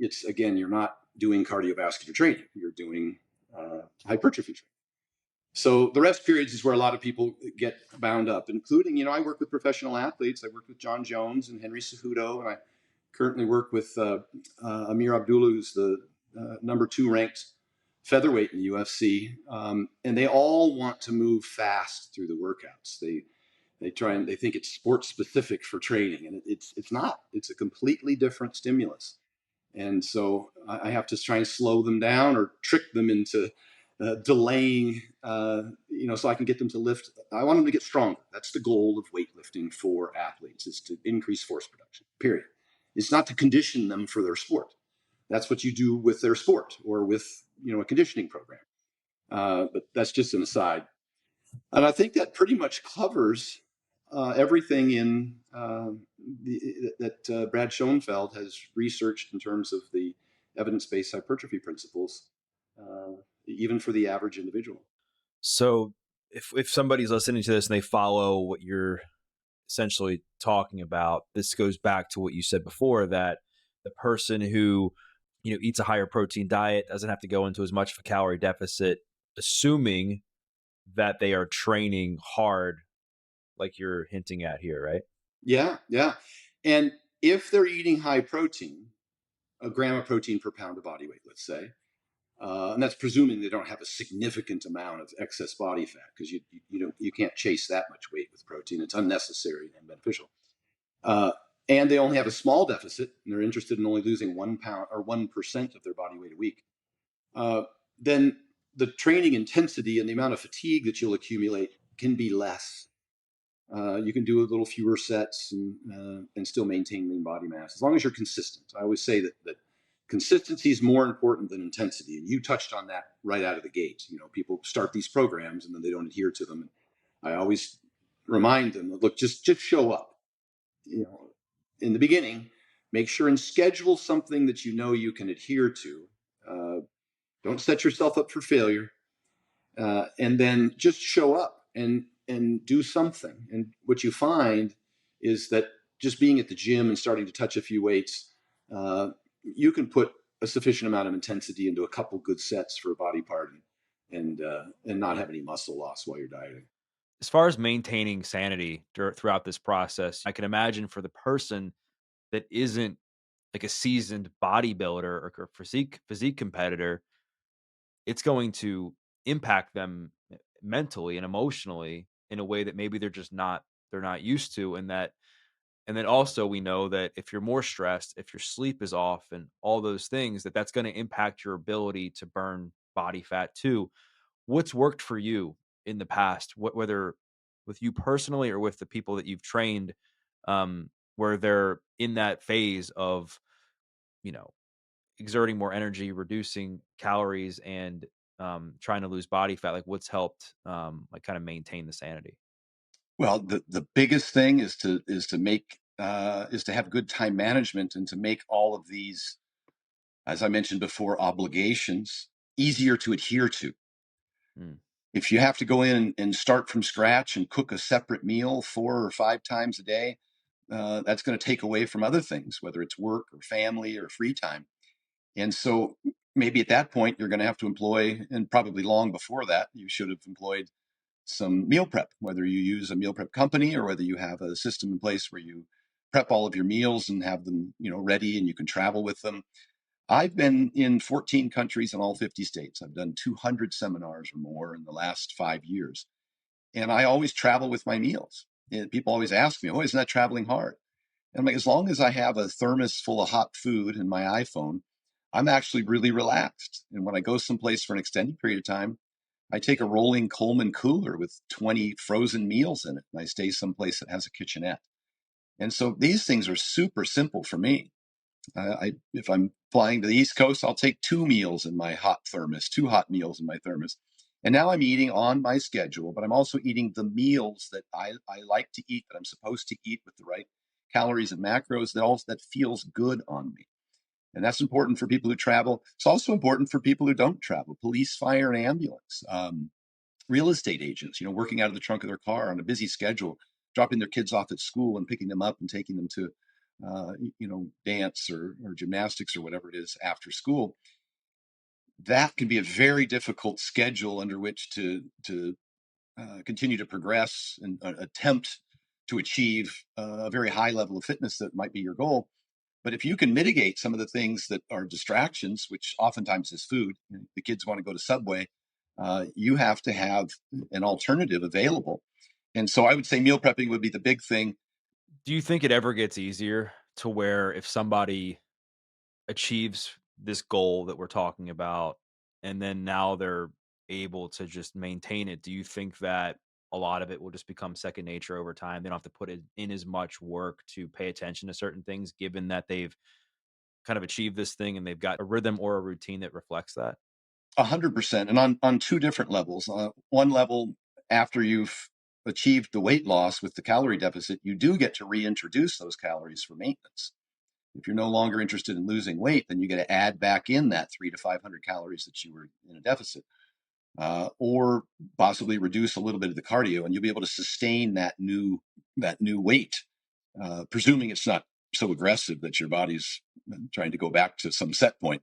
It's, again, you're not doing cardiovascular training, you're doing hypertrophy training. So the rest periods is where a lot of people get bound up, including, I work with professional athletes. I work with John Jones and Henry Cejudo, and I currently work with Amir Abdullah, who's the number 2 ranked featherweight in the UFC. And they all want to move fast through the workouts. They try and they think it's sports specific for training, and it's not. It's a completely different stimulus. And so I have to try and slow them down or trick them into delaying, so I can get them to lift. I want them to get stronger. That's the goal of weightlifting for athletes, is to increase force production, period. It's not to condition them for their sport. That's what you do with their sport or with, a conditioning program. But that's just an aside. And I think that pretty much covers everything in that Brad Schoenfeld has researched in terms of the evidence-based hypertrophy principles, even for the average individual. So if somebody's listening to this and they follow what you're essentially talking about, this goes back to what you said before, that the person who eats a higher protein diet doesn't have to go into as much of a calorie deficit, assuming that they are training hard, like you're hinting at here, right? Yeah. And if they're eating high protein, a gram of protein per pound of body weight, let's say, and that's presuming they don't have a significant amount of excess body fat, because you can't chase that much weight with protein. It's unnecessary and beneficial. And they only have a small deficit, and they're interested in only losing 1 pound or 1% of their body weight a week. Then the training intensity and the amount of fatigue that you'll accumulate can be less. You can do a little fewer sets and still maintain lean body mass, as long as you're consistent. I always say that consistency is more important than intensity. And you touched on that right out of the gate. People start these programs and then they don't adhere to them. And I always remind them, look, just show up. In the beginning, make sure and schedule something that you can adhere to. Don't set yourself up for failure. And then just show up and do something. And what you find is that just being at the gym and starting to touch a few weights, you can put a sufficient amount of intensity into a couple good sets for a body part and not have any muscle loss while you're dieting. As far as maintaining sanity throughout this process, I can imagine for the person that isn't like a seasoned bodybuilder or physique competitor, it's going to impact them mentally and emotionally in a way that maybe they're not used to. And then also we know that if you're more stressed, if your sleep is off and all those things, that's going to impact your ability to burn body fat too. What's worked for you in the past, whether with you personally or with the people that you've trained, where they're in that phase of, you know, exerting more energy, reducing calories, and trying to lose body fat? Like, what's helped, like, kind of maintain the sanity? Well, the biggest thing is to have good time management and to make all of these, as I mentioned before, obligations easier to adhere to. Mm, If you have to go in and start from scratch and cook a separate meal 4 or 5 times a day, that's going to take away from other things, whether it's work or family or free time. And so maybe at that point, you're going to have to employ, and probably long before that, you should have employed some meal prep, whether you use a meal prep company or whether you have a system in place where you prep all of your meals and have them, ready and you can travel with them. I've been in 14 countries in all 50 states. I've done 200 seminars or more in the last 5 years. And I always travel with my meals. And people always ask me, oh, isn't that traveling hard? And I'm like, as long as I have a thermos full of hot food and my iPhone, I'm actually really relaxed. And when I go someplace for an extended period of time, I take a rolling Coleman cooler with 20 frozen meals in it, and I stay someplace that has a kitchenette. And so these things are super simple for me. If I'm flying to the East Coast, I'll take 2 meals in my hot thermos, 2 hot meals in my thermos. And now I'm eating on my schedule, but I'm also eating the meals that I like to eat, that I'm supposed to eat with the right calories and macros that feels good on me. And that's important for people who travel. It's also important for people who don't travel: police, fire, and ambulance, real estate agents, working out of the trunk of their car on a busy schedule, dropping their kids off at school and picking them up and taking them to, dance or gymnastics or whatever it is after school. That can be a very difficult schedule under which to continue to progress and attempt to achieve a very high level of fitness that might be your goal. But if you can mitigate some of the things that are distractions, which oftentimes is food, the kids want to go to Subway, you have to have an alternative available. And so I would say meal prepping would be the big thing. do you think it ever gets easier to where if somebody achieves this goal that we're talking about, and then now they're able to just maintain it, do you think that a lot of it will just become second nature over time? They don't have to put in as much work to pay attention to certain things, given that they've kind of achieved this thing and they've got a rhythm or a routine that reflects that? 100%, and on two different levels. One level, after you've achieved the weight loss with the calorie deficit, you do get to reintroduce those calories for maintenance. If you're no longer interested in losing weight, then you get to add back in that 300 to 500 calories that you were in a deficit, or possibly reduce a little bit of the cardio, and you'll be able to sustain that new weight, presuming it's not so aggressive that your body's trying to go back to some set point.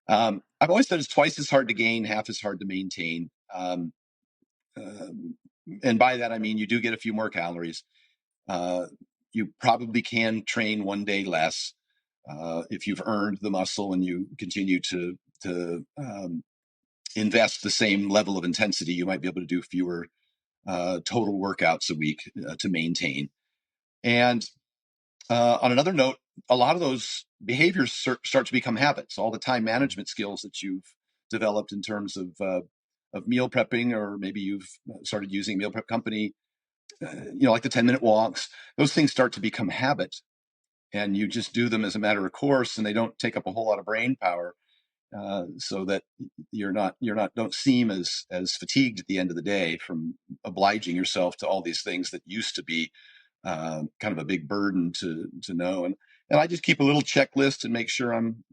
I've always said it's twice as hard to gain, half as hard to maintain. And by that, I mean you do get a few more calories. Uh, you probably can train one day less if you've earned the muscle and you continue to invest the same level of intensity. You might be able to do fewer total workouts a week to maintain. And on another note, a lot of those behaviors start to become habits. All the time management skills that you've developed in terms of meal prepping, or maybe you've started using a meal prep company, like the 10-minute walks. Those things start to become habit, and you just do them as a matter of course, and they don't take up a whole lot of brain power, so that you're not don't seem as fatigued at the end of the day from obliging yourself to all these things that used to be kind of a big burden to know. And I just keep a little checklist and make sure I'm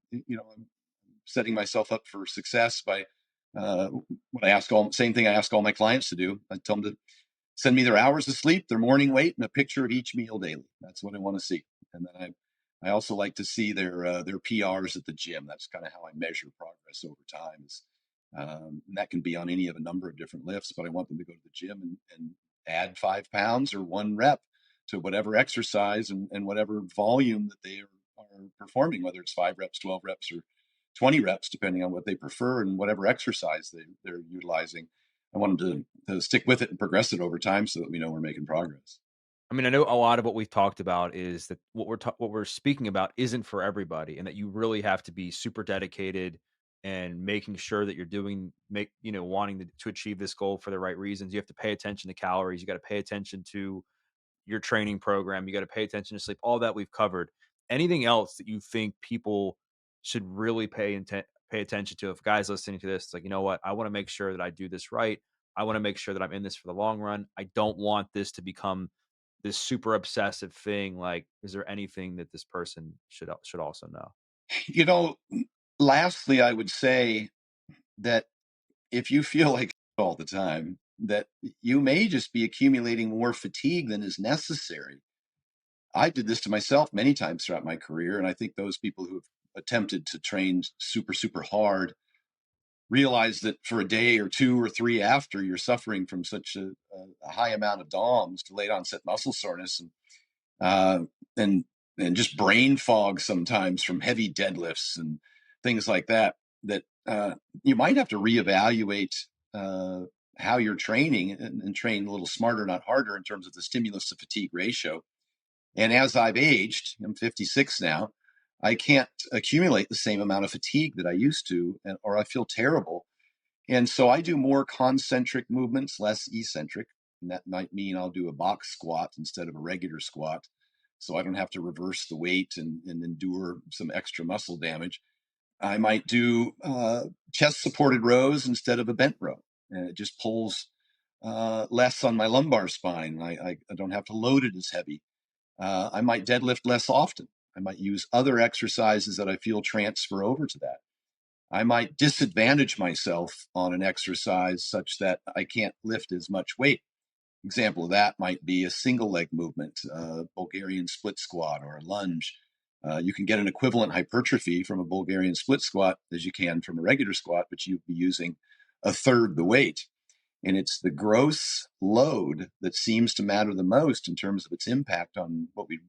setting myself up for success by what same thing I ask all my clients to do. I tell them to send me their hours of sleep, their morning weight, and a picture of each meal daily. That's what I want to see. And then I also like to see their PRs at the gym. That's kind of how I measure progress over time. And that can be on any of a number of different lifts, but I want them to go to the gym and add 5 pounds or one rep to whatever exercise and whatever volume that they are performing, whether it's 5 reps, 12 reps, or 20 reps, depending on what they prefer and whatever exercise they're utilizing. I want them to stick with it and progress it over time so that we know we're making progress. I mean, I know a lot of what we've talked about is that what we're speaking about isn't for everybody, and that you really have to be super dedicated and making sure that you're wanting to achieve this goal for the right reasons. You have to pay attention to calories. You got to pay attention to your training program. You got to pay attention to sleep. All that we've covered. Anything else that you think people should really pay attention to? If guys listening to this, it's like, you know what, I want to make sure that I do this right. I want to make sure that I'm in this for the long run. I don't want this to become this super obsessive thing. Like, is there anything that this person should also know? You know, lastly, I would say that if you feel like all the time, that you may just be accumulating more fatigue than is necessary. I did this to myself many times throughout my career, and I think those people who've attempted to train super, super hard realize that for a day or 2 or 3 after, you're suffering from such a high amount of DOMS, delayed onset muscle soreness, uh, and and just brain fog sometimes from heavy deadlifts and things like that. That you might have to reevaluate how you're training and train a little smarter, not harder, in terms of the stimulus to fatigue ratio. And as I've aged, I'm 56 now, I can't accumulate the same amount of fatigue that I used to, or I feel terrible. And so I do more concentric movements, less eccentric. And that might mean I'll do a box squat instead of a regular squat. So I don't have to reverse the weight and endure some extra muscle damage. I might do chest supported rows instead of a bent row. And it just pulls less on my lumbar spine. I don't have to load it as heavy. I might deadlift less often. I might use other exercises that I feel transfer over to that. I might disadvantage myself on an exercise such that I can't lift as much weight. Example of that might be a single leg movement, Bulgarian split squat or a lunge. You can get an equivalent hypertrophy from a Bulgarian split squat as you can from a regular squat, but you'd be using a third the weight. And it's the gross load that seems to matter the most in terms of its impact on what we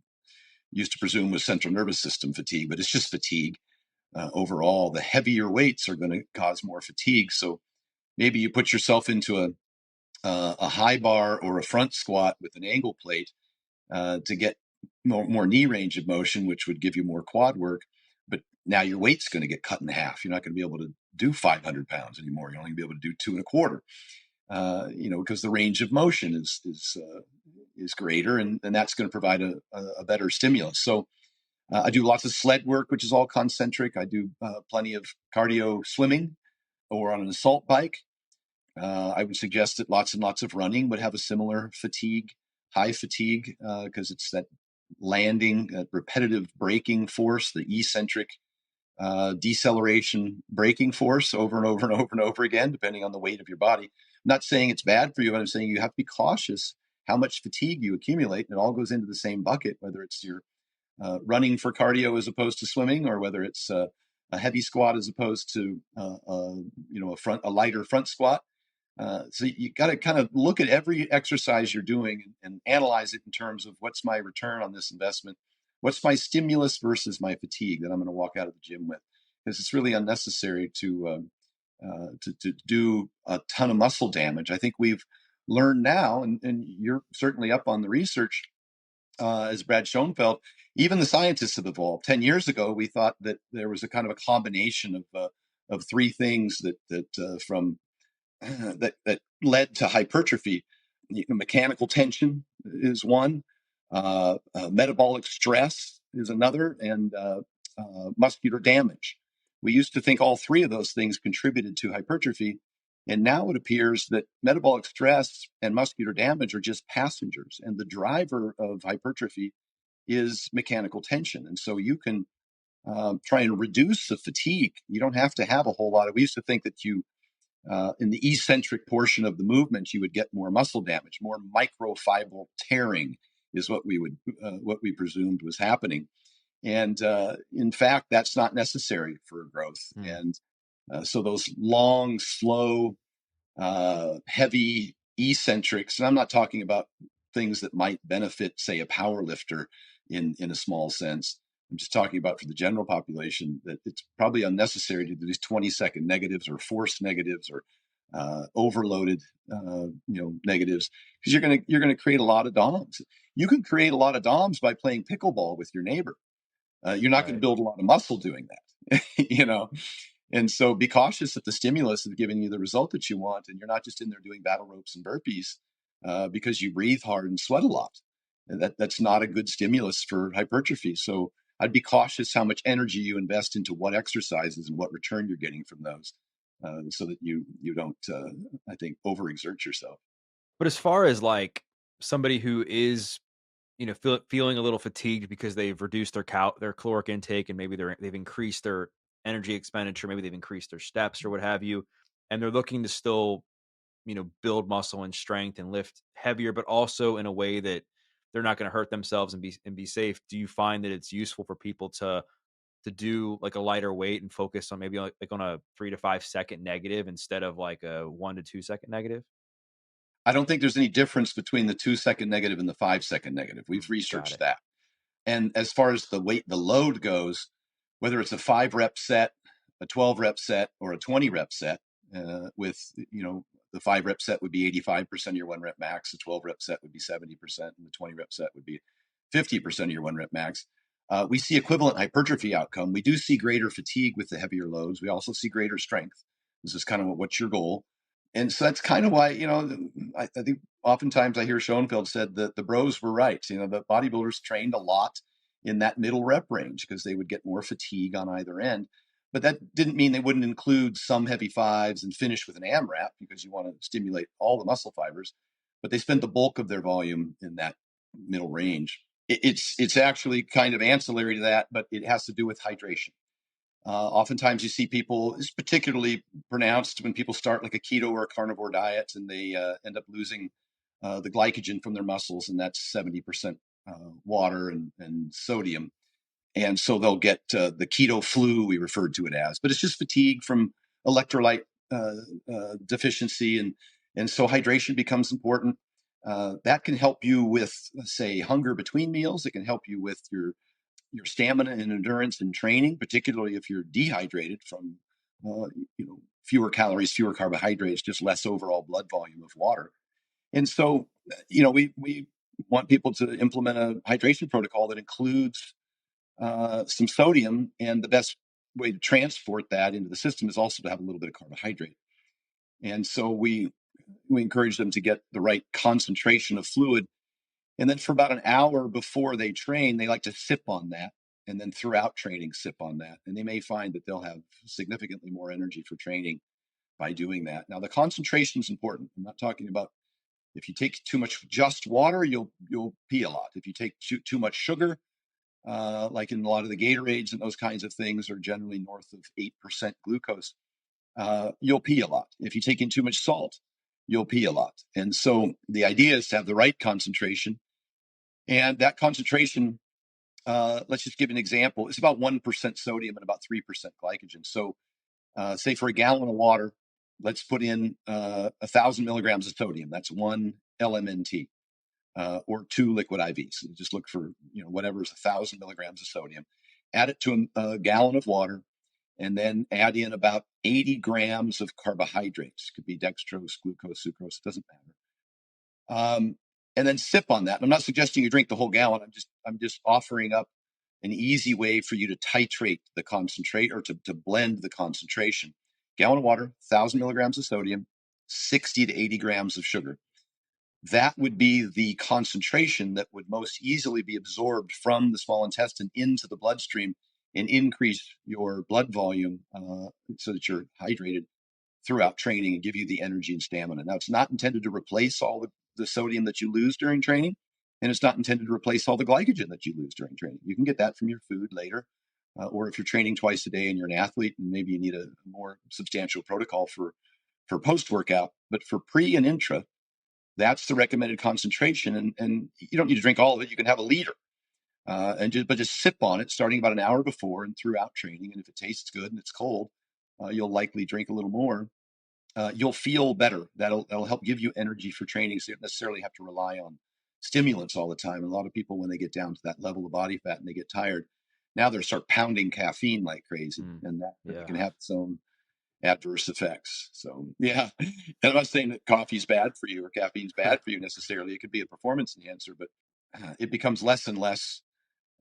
used to presume was central nervous system fatigue, but it's just fatigue. Overall, the heavier weights are going to cause more fatigue. So maybe you put yourself into a high bar or a front squat with an angle plate to get more knee range of motion, which would give you more quad work. But now your weight's going to get cut in half. You're not going to be able to do 500 pounds anymore. You're only going to be able to do 2 1/4. Because the range of motion is greater, and that's going to provide a better stimulus. So I do lots of sled work, which is all concentric. I do plenty of cardio swimming or on an assault bike. I would suggest that lots and lots of running would have a similar high fatigue, because it's that landing, repetitive braking force, the eccentric deceleration braking force over and over and over and over again, depending on the weight of your body. I'm not saying it's bad for you, but I'm saying you have to be cautious how much fatigue you accumulate. And it all goes into the same bucket, whether it's your running for cardio as opposed to swimming, or whether it's a heavy squat as opposed to a lighter front squat. So you got to kind of look at every exercise you're doing and analyze it in terms of what's my return on this investment, what's my stimulus versus my fatigue that I'm going to walk out of the gym with, because it's really unnecessary to do a ton of muscle damage. I think we've learned now, and you're certainly up on the research, as Brad Schoenfeld, even the scientists have evolved. 10 years ago, we thought that there was a kind of a combination of three things that led to hypertrophy. Mechanical tension is one, metabolic stress is another, and muscular damage. We used to think all three of those things contributed to hypertrophy. And now it appears that metabolic stress and muscular damage are just passengers. And the driver of hypertrophy is mechanical tension. And so you can try and reduce the fatigue. You don't have to have a whole lot of, we used to think that in the eccentric portion of the movement, you would get more muscle damage, more microfibril tearing is what we presumed was happening. And in fact, that's not necessary for growth. And so those long, slow, heavy eccentrics, and I'm not talking about things that might benefit, say, a powerlifter in a small sense. I'm just talking about for the general population, that it's probably unnecessary to do these 20-second negatives or forced negatives or overloaded, negatives, because you're gonna create a lot of DOMs. You can create a lot of DOMs by playing pickleball with your neighbor. You're not going to Right. build a lot of muscle doing that, And so be cautious that the stimulus is giving you the result that you want, and you're not just in there doing battle ropes and burpees because you breathe hard and sweat a lot. And that's not a good stimulus for hypertrophy. So I'd be cautious how much energy you invest into what exercises and what return you're getting from those, so that you don't, I think, overexert yourself. But as far as like somebody who is, feeling a little fatigued because they've reduced their caloric intake, and maybe they've increased their energy expenditure, maybe they've increased their steps or what have you, and they're looking to still, build muscle and strength and lift heavier, but also in a way that they're not going to hurt themselves and be safe. Do you find that it's useful for people to do like a lighter weight and focus on maybe like on a 3 to 5 second negative instead of like a 1 to 2 second negative? I don't think there's any difference between the 2 second negative and the 5 second negative. We've Got researched it. that. And as far as the load goes, whether it's a 5 rep set, a 12 rep set, or a 20 rep set, with, the 5 rep set would be 85% of your 1 rep max, the 12 rep set would be 70%, and the 20 rep set would be 50% of your 1 rep max. We see equivalent hypertrophy outcome. We do see greater fatigue with the heavier loads. We also see greater strength. This is kind of what's your goal. And so that's kind of why, I think oftentimes I hear Schoenfeld said that the bros were right. The bodybuilders trained a lot in that middle rep range because they would get more fatigue on either end. But that didn't mean they wouldn't include some heavy fives and finish with an AMRAP because you want to stimulate all the muscle fibers. But they spent the bulk of their volume in that middle range. It's actually kind of ancillary to that, but it has to do with hydration. Oftentimes you see people, it's particularly pronounced when people start like a keto or a carnivore diet, and they end up losing the glycogen from their muscles, and that's 70% water and sodium. And so they'll get the keto flu, we referred to it as, but it's just fatigue from electrolyte deficiency. And so hydration becomes important. That can help you with, say, hunger between meals. It can help you with your stamina and endurance in training, particularly if you're dehydrated from, fewer calories, fewer carbohydrates, just less overall blood volume of water. And so, we want people to implement a hydration protocol that includes some sodium, and the best way to transport that into the system is also to have a little bit of carbohydrate. And so we encourage them to get the right concentration of fluid, and then for about an hour before they train, they like to sip on that. And then throughout training, sip on that. And they may find that they'll have significantly more energy for training by doing that. Now, the concentration is important. I'm not talking about if you take too much just water, you'll pee a lot. If you take too much sugar, like in a lot of the Gatorades and those kinds of things, are generally north of 8% glucose, you'll pee a lot. If you take in too much salt, you'll pee a lot. And so the idea is to have the right concentration. And that concentration, let's just give an example. It's about 1% sodium and about 3% glycogen. So, say for a gallon of water, let's put in 1,000 milligrams of sodium. That's 1 LMNT, or 2 liquid IVs. So just look for whatever is 1,000 milligrams of sodium. Add it to a gallon of water, and then add in about 80 grams of carbohydrates. Could be dextrose, glucose, sucrose. It doesn't matter. And then sip on that. And I'm not suggesting you drink the whole gallon. I'm just offering up an easy way for you to titrate the concentrate, or to blend the concentration. Gallon of water, 1,000 milligrams of sodium, 60 to 80 grams of sugar. That would be the concentration that would most easily be absorbed from the small intestine into the bloodstream and increase your blood volume, so that you're hydrated throughout training and give you the energy and stamina. Now, it's not intended to replace all the sodium that you lose during training, and it's not intended to replace all the glycogen that you lose during training. You can get that from your food later, or if you're training twice a day and you're an athlete and maybe you need a more substantial protocol for post-workout. But for pre and intra, that's the recommended concentration, and you don't need to drink all of it. You can have a liter, but just sip on it starting about an hour before and throughout training. And if it tastes good and it's cold, you'll likely drink a little more. You'll feel better. That'll help give you energy for training, so you don't necessarily have to rely on stimulants all the time. And a lot of people, when they get down to that level of body fat and they get tired, Now they start pounding caffeine like crazy, Mm, and that yeah. can have its own adverse effects. So yeah, and I'm not saying that coffee's bad for you or caffeine's bad for you necessarily. It could be a performance enhancer, but it becomes less and less.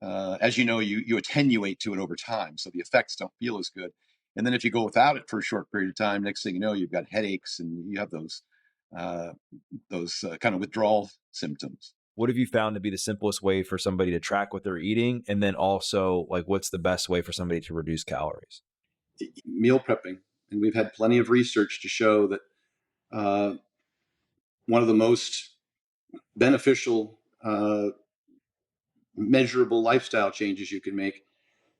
As you know, you attenuate to it over time, so the effects don't feel as good. And then if you go without it for a short period of time, next thing you know, you've got headaches and you have uh, those kind of withdrawal symptoms. What have you found to be the simplest way for somebody to track what they're eating? And then also, like, what's the best way for somebody to reduce calories? Meal prepping, and we've had plenty of research to show that uh, one of the most beneficial, measurable lifestyle changes you can make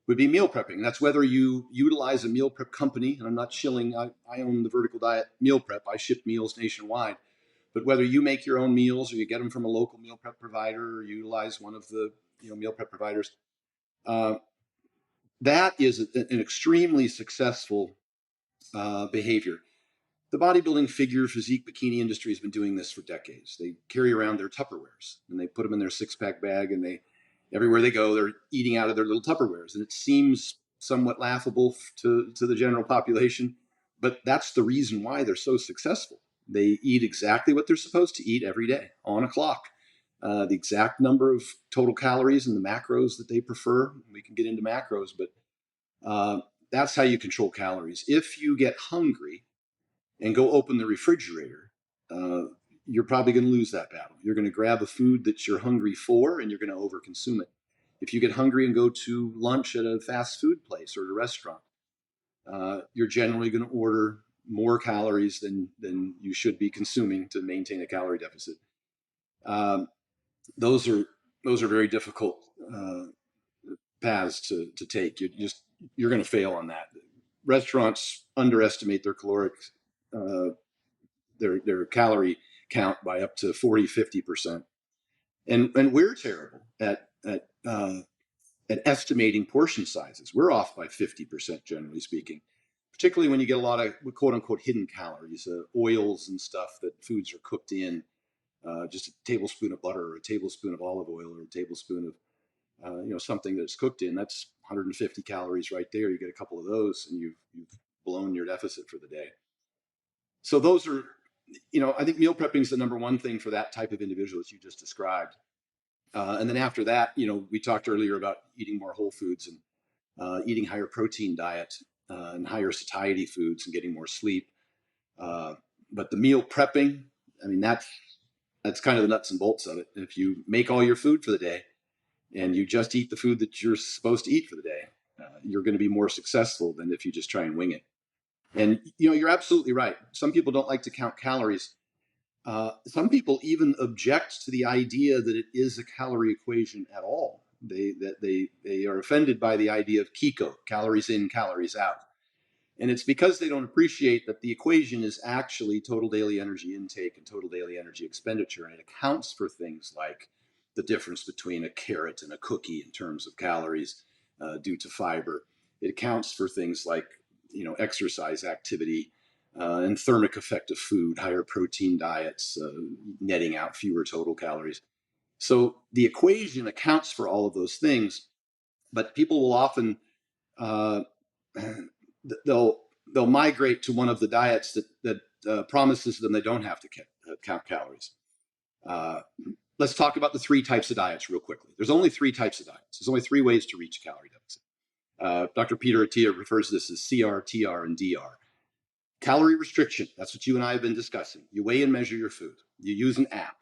would be meal prepping. That's whether you utilize a meal prep company, and I'm not shilling, I own the Vertical Diet Meal Prep. I ship meals nationwide. But whether you make your own meals or you get them from a local meal prep provider or utilize one of the meal prep providers, uh, that is an extremely successful behavior. The bodybuilding figure physique bikini industry has been doing this for decades. They carry around their Tupperwares and they put them in their 6-pack bag, and everywhere they go, they're eating out of their little Tupperwares. And it seems somewhat laughable to the general population, but that's the reason why they're so successful. They eat exactly what they're supposed to eat every day on a clock. The exact number of total calories and the macros that they prefer. We can get into macros, but that's how you control calories. If you get hungry and go open the refrigerator, uh, you're probably going to lose that battle. You're going to grab a food that you're hungry for and you're going to overconsume it. If you get hungry and go to lunch at a fast food place or at a restaurant, you're generally going to order more calories than you should be consuming to maintain a calorie deficit. Um, those are very difficult paths to take. You're going to fail on that. Restaurants underestimate their caloric their calorie count by up to 40-50%. And we're terrible at estimating portion sizes. We're off by 50%, generally speaking, particularly when you get a lot of quote unquote hidden calories, oils and stuff that foods are cooked in. Just a tablespoon of butter or a tablespoon of olive oil or a tablespoon of something that's cooked in. That's 150 calories right there. You get a couple of those and you've blown your deficit for the day. So those are, I think meal prepping is the number one thing for that type of individual as you just described. And then after that, we talked earlier about eating more whole foods and eating higher protein diet and higher satiety foods and getting more sleep. But the meal prepping, I mean, that's kind of the nuts and bolts of it. If you make all your food for the day and you just eat the food that you're supposed to eat for the day, you're going to be more successful than if you just try and wing it. And you're absolutely right. Some people don't like to count calories. Some people even object to the idea that it is a calorie equation at all. They are offended by the idea of KICO, calories in, calories out. And it's because they don't appreciate that the equation is actually total daily energy intake and total daily energy expenditure. And it accounts for things like the difference between a carrot and a cookie in terms of calories due to fiber. It accounts for things like, exercise activity and thermic effect of food, higher protein diets, netting out fewer total calories. So the equation accounts for all of those things, but people will often uh, they'll migrate to one of the diets that promises them they don't have to count calories. Uh, let's talk about the 3 types of diets real quickly. There's only 3 types of diets. There's only 3 ways to reach a calorie deficit. Dr. Peter Attia refers to this as CR, TR, and DR. Calorie restriction, that's what you and I have been discussing. You weigh and measure your food. You use an app.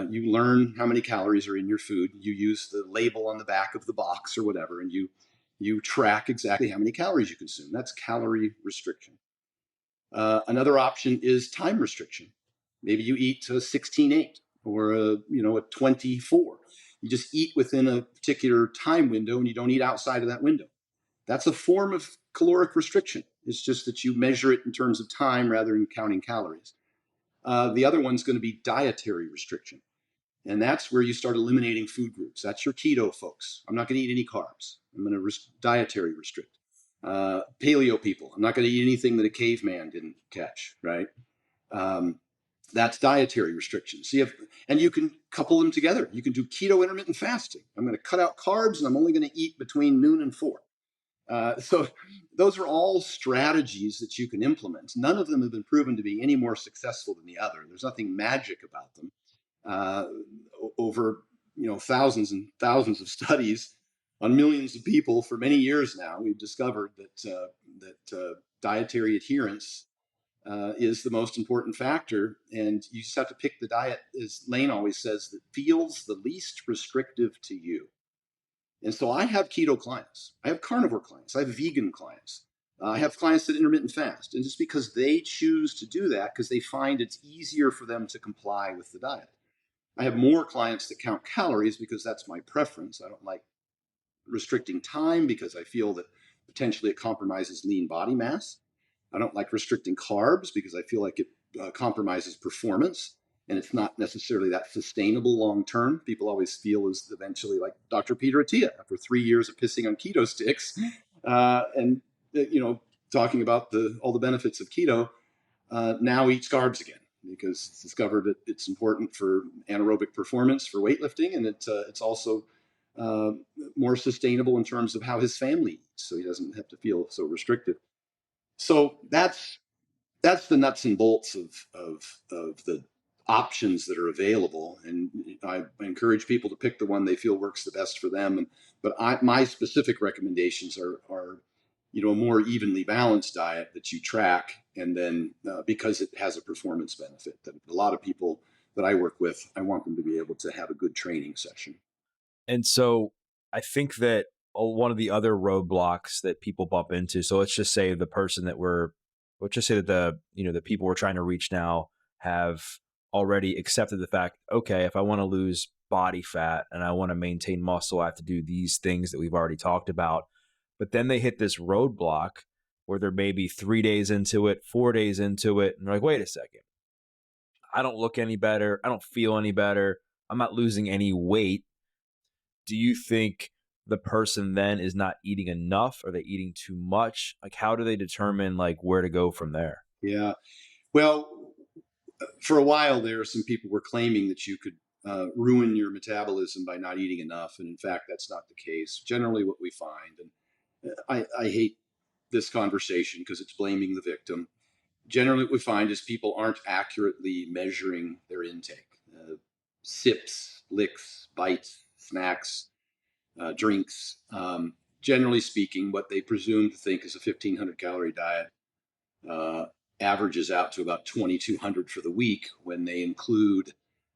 You learn how many calories are in your food. You use the label on the back of the box or whatever, and you track exactly how many calories you consume. That's calorie restriction. Another option is time restriction. Maybe you eat a 16-8 or a 24. You just eat within a particular time window and you don't eat outside of that window. That's a form of caloric restriction. It's just that you measure it in terms of time rather than counting calories. The other one's going to be dietary restriction. And that's where you start eliminating food groups. That's your keto folks. I'm not going to eat any carbs. I'm going to dietary restrict. Paleo people. I'm not going to eat anything that a caveman didn't catch, right? That's dietary restrictions. So and you can couple them together. You can do keto intermittent fasting. I'm going to cut out carbs and I'm only going to eat between noon and 4. So those are all strategies that you can implement. None of them have been proven to be any more successful than the other. There's nothing magic about them. Over thousands and thousands of studies on millions of people for many years now, we've discovered that dietary adherence is the most important factor, and you just have to pick the diet, as Lane always says, that feels the least restrictive to you. And so I have keto clients, I have carnivore clients, I have vegan clients, I have clients that intermittent fast, and just because they choose to do that because they find it's easier for them to comply with the diet. I have more clients that count calories because that's my preference. I don't like restricting time because I feel that potentially it compromises lean body mass. I don't like restricting carbs because I feel like it compromises performance, and it's not necessarily that sustainable long term. People always feel as eventually, like Dr. Peter Attia, after 3 years of pissing on keto sticks, and talking about all the benefits of keto, now eats carbs again because it's discovered that it's important for anaerobic performance for weightlifting, and it's also uh, more sustainable in terms of how his family eats, so he doesn't have to feel so restricted. So that's the nuts and bolts of the options that are available, and I encourage people to pick the one they feel works the best for them. But my specific recommendations are a more evenly balanced diet that you track, and then because it has a performance benefit, that a lot of people that I work with, I want them to be able to have a good training session. And so I think that one of the other roadblocks that people bump into, so let's just say let's just say that the people we're trying to reach now have already accepted the fact, okay, if I want to lose body fat and I want to maintain muscle, I have to do these things that we've already talked about. But then they hit this roadblock where they're maybe 3 days into it, 4 days into it, and they're like, wait a second, I don't look any better. I don't feel any better. I'm not losing any weight. Do you think the person then is not eating enough? Are they eating too much? Like, how do they determine like where to go from there? Yeah. Well, for a while there, some people were claiming that you could ruin your metabolism by not eating enough, and in fact, that's not the case. Generally, what we find, and I hate this conversation because it's blaming the victim. Generally, what we find is people aren't accurately measuring their intake. Sips, licks, bites, snacks, drinks. Generally speaking, what they presume to think is a 1,500 calorie diet uh, averages out to about 2,200 for the week when they include,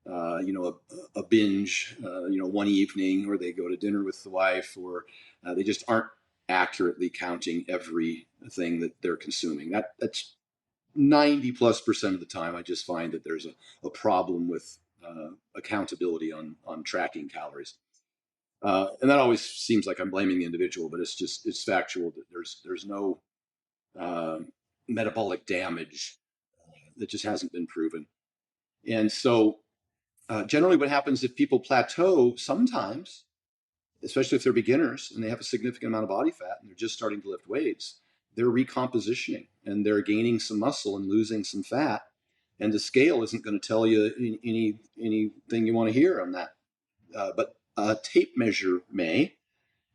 a binge, one evening, or they go to dinner with the wife, or they just aren't accurately counting everything that they're consuming. That's 90+% of the time. I just find that there's a problem with accountability on tracking calories. And that always seems like I'm blaming the individual, but it's factual that there's no uh, metabolic damage that just hasn't been proven. And so, generally, what happens if people plateau sometimes, especially if they're beginners and they have a significant amount of body fat and they're just starting to lift weights, they're recompositioning and they're gaining some muscle and losing some fat. And the scale isn't going to tell you anything you want to hear on that. But a tape measure may,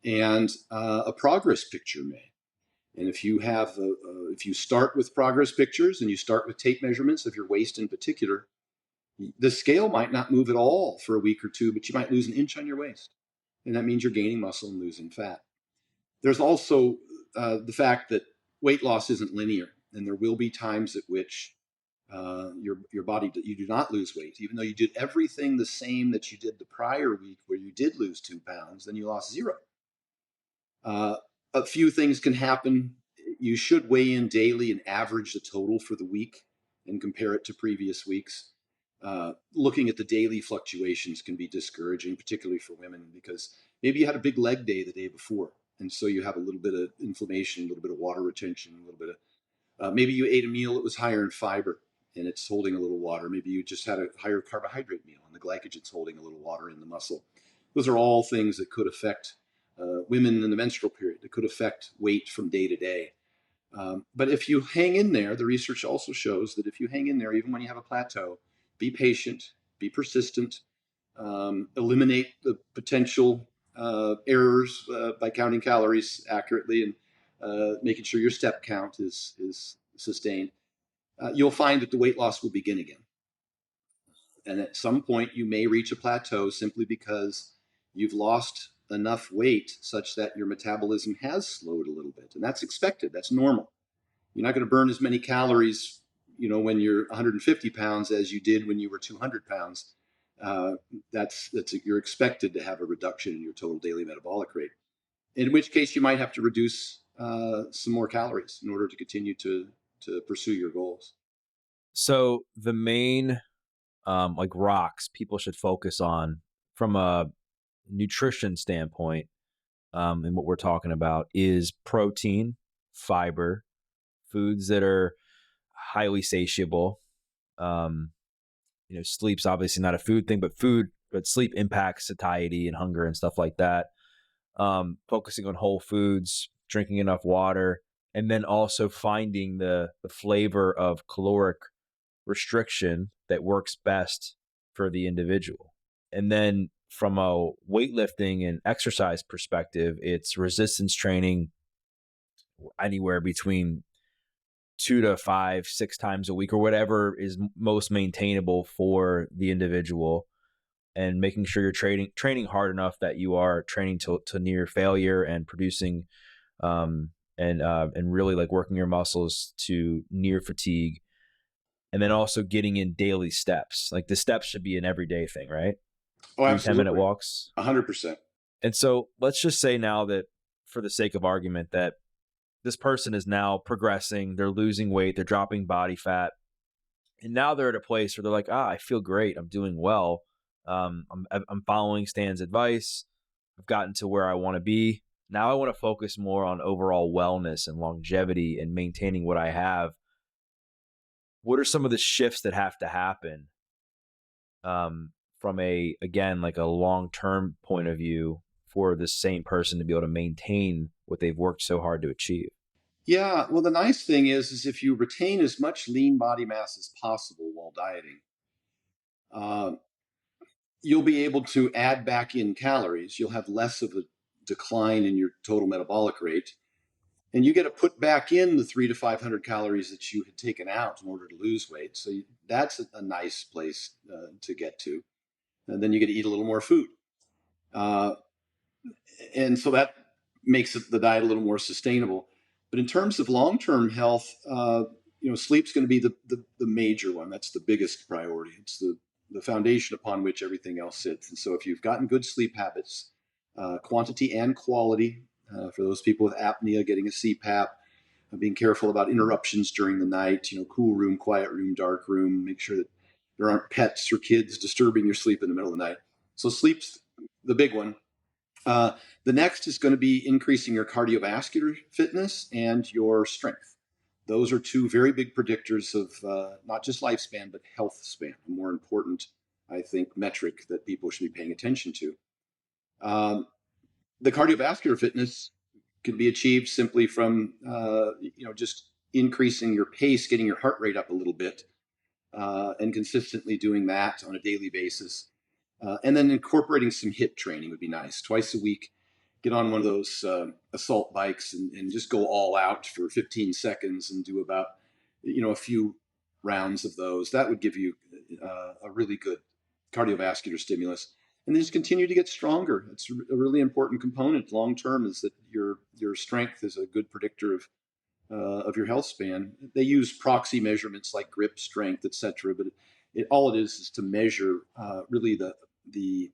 and a progress picture may. And if you start with progress pictures and you start with tape measurements of your waist in particular, the scale might not move at all for a week or two, but you might lose an inch on your waist. And that means you're gaining muscle and losing fat. There's also the fact that weight loss isn't linear, and there will be times at which your body, you do not lose weight, even though you did everything the same that you did the prior week, where you did lose 2 pounds, then you lost 0. Uh, a few things can happen. You should weigh in daily and average the total for the week and compare it to previous weeks. Looking at the daily fluctuations can be discouraging, particularly for women, because maybe you had a big leg day the day before, and so you have a little bit of inflammation, a little bit of water retention, a little bit of maybe you ate a meal that was higher in fiber and it's holding a little water. Maybe you just had a higher carbohydrate meal and the glycogen's holding a little water in the muscle. Those are all things that could affect women in the menstrual period, that could affect weight from day to day. But if you hang in there, the research also shows that if you hang in there, even when you have a plateau, be patient, be persistent, eliminate the potential errors by counting calories accurately and making sure your step count is sustained. You'll find that the weight loss will begin again. And at some point, you may reach a plateau simply because you've lost enough weight such that your metabolism has slowed a little bit. And that's expected. That's normal. You're not going to burn as many calories, when you're 150 pounds as you did when you were 200 pounds. You're expected to have a reduction in your total daily metabolic rate. In which case, you might have to reduce some more calories in order to continue to pursue your goals. So the main rocks people should focus on from a nutrition standpoint, and what we're talking about is protein, fiber, foods that are highly satiable. Sleep's obviously not a food thing, but sleep impacts satiety and hunger and stuff like that. Focusing on whole foods, drinking enough water, and then also finding the flavor of caloric restriction that works best for the individual. And then from a weightlifting and exercise perspective, it's resistance training anywhere between 2 to 5, 6 times a week or whatever is most maintainable for the individual, and making sure you're training hard enough that you are training to near failure and producing and really like working your muscles to near fatigue. And then also getting in daily steps. Like the steps should be an everyday thing, right? Oh, 3 absolutely. 10-minute walks. 100%. And so let's just say now that, for the sake of argument, that this person is now progressing, they're losing weight, they're dropping body fat, and now they're at a place where they're like, I feel great, I'm doing well, I'm following Stan's advice, I've gotten to where I want to be. Now I want to focus more on overall wellness and longevity and maintaining what I have. What are some of the shifts that have to happen from a long-term point of view for the same person to be able to maintain what they've worked so hard to achieve? Yeah, well, the nice thing is if you retain as much lean body mass as possible while dieting, you'll be able to add back in calories. You'll have less of a decline in your total metabolic rate. And you get to put back in the 300 to 500 calories that you had taken out in order to lose weight. So that's a nice place to get to. And then you get to eat a little more food. And so that makes the diet a little more sustainable. But in terms of long-term health, sleep's going to be the major one. That's the biggest priority. It's the foundation upon which everything else sits. And so if you've gotten good sleep habits, quantity and quality, for those people with apnea, getting a CPAP, being careful about interruptions during the night, cool room, quiet room, dark room, make sure that there aren't pets or kids disturbing your sleep in the middle of the night. So sleep's the big one. The next is going to be increasing your cardiovascular fitness and your strength. Those are two very big predictors of not just lifespan, but health span, a more important, I think, metric that people should be paying attention to. The cardiovascular fitness can be achieved simply from, just increasing your pace, getting your heart rate up a little bit, and consistently doing that on a daily basis. And then incorporating some HIIT training would be nice. Twice a week, get on one of those assault bikes and just go all out for 15 seconds and do about, a few rounds of those. That would give you a really good cardiovascular stimulus. And then just continue to get stronger. It's a really important component long term, is that your strength is a good predictor of your health span. They use proxy measurements like grip strength, etc. But all it is to measure really the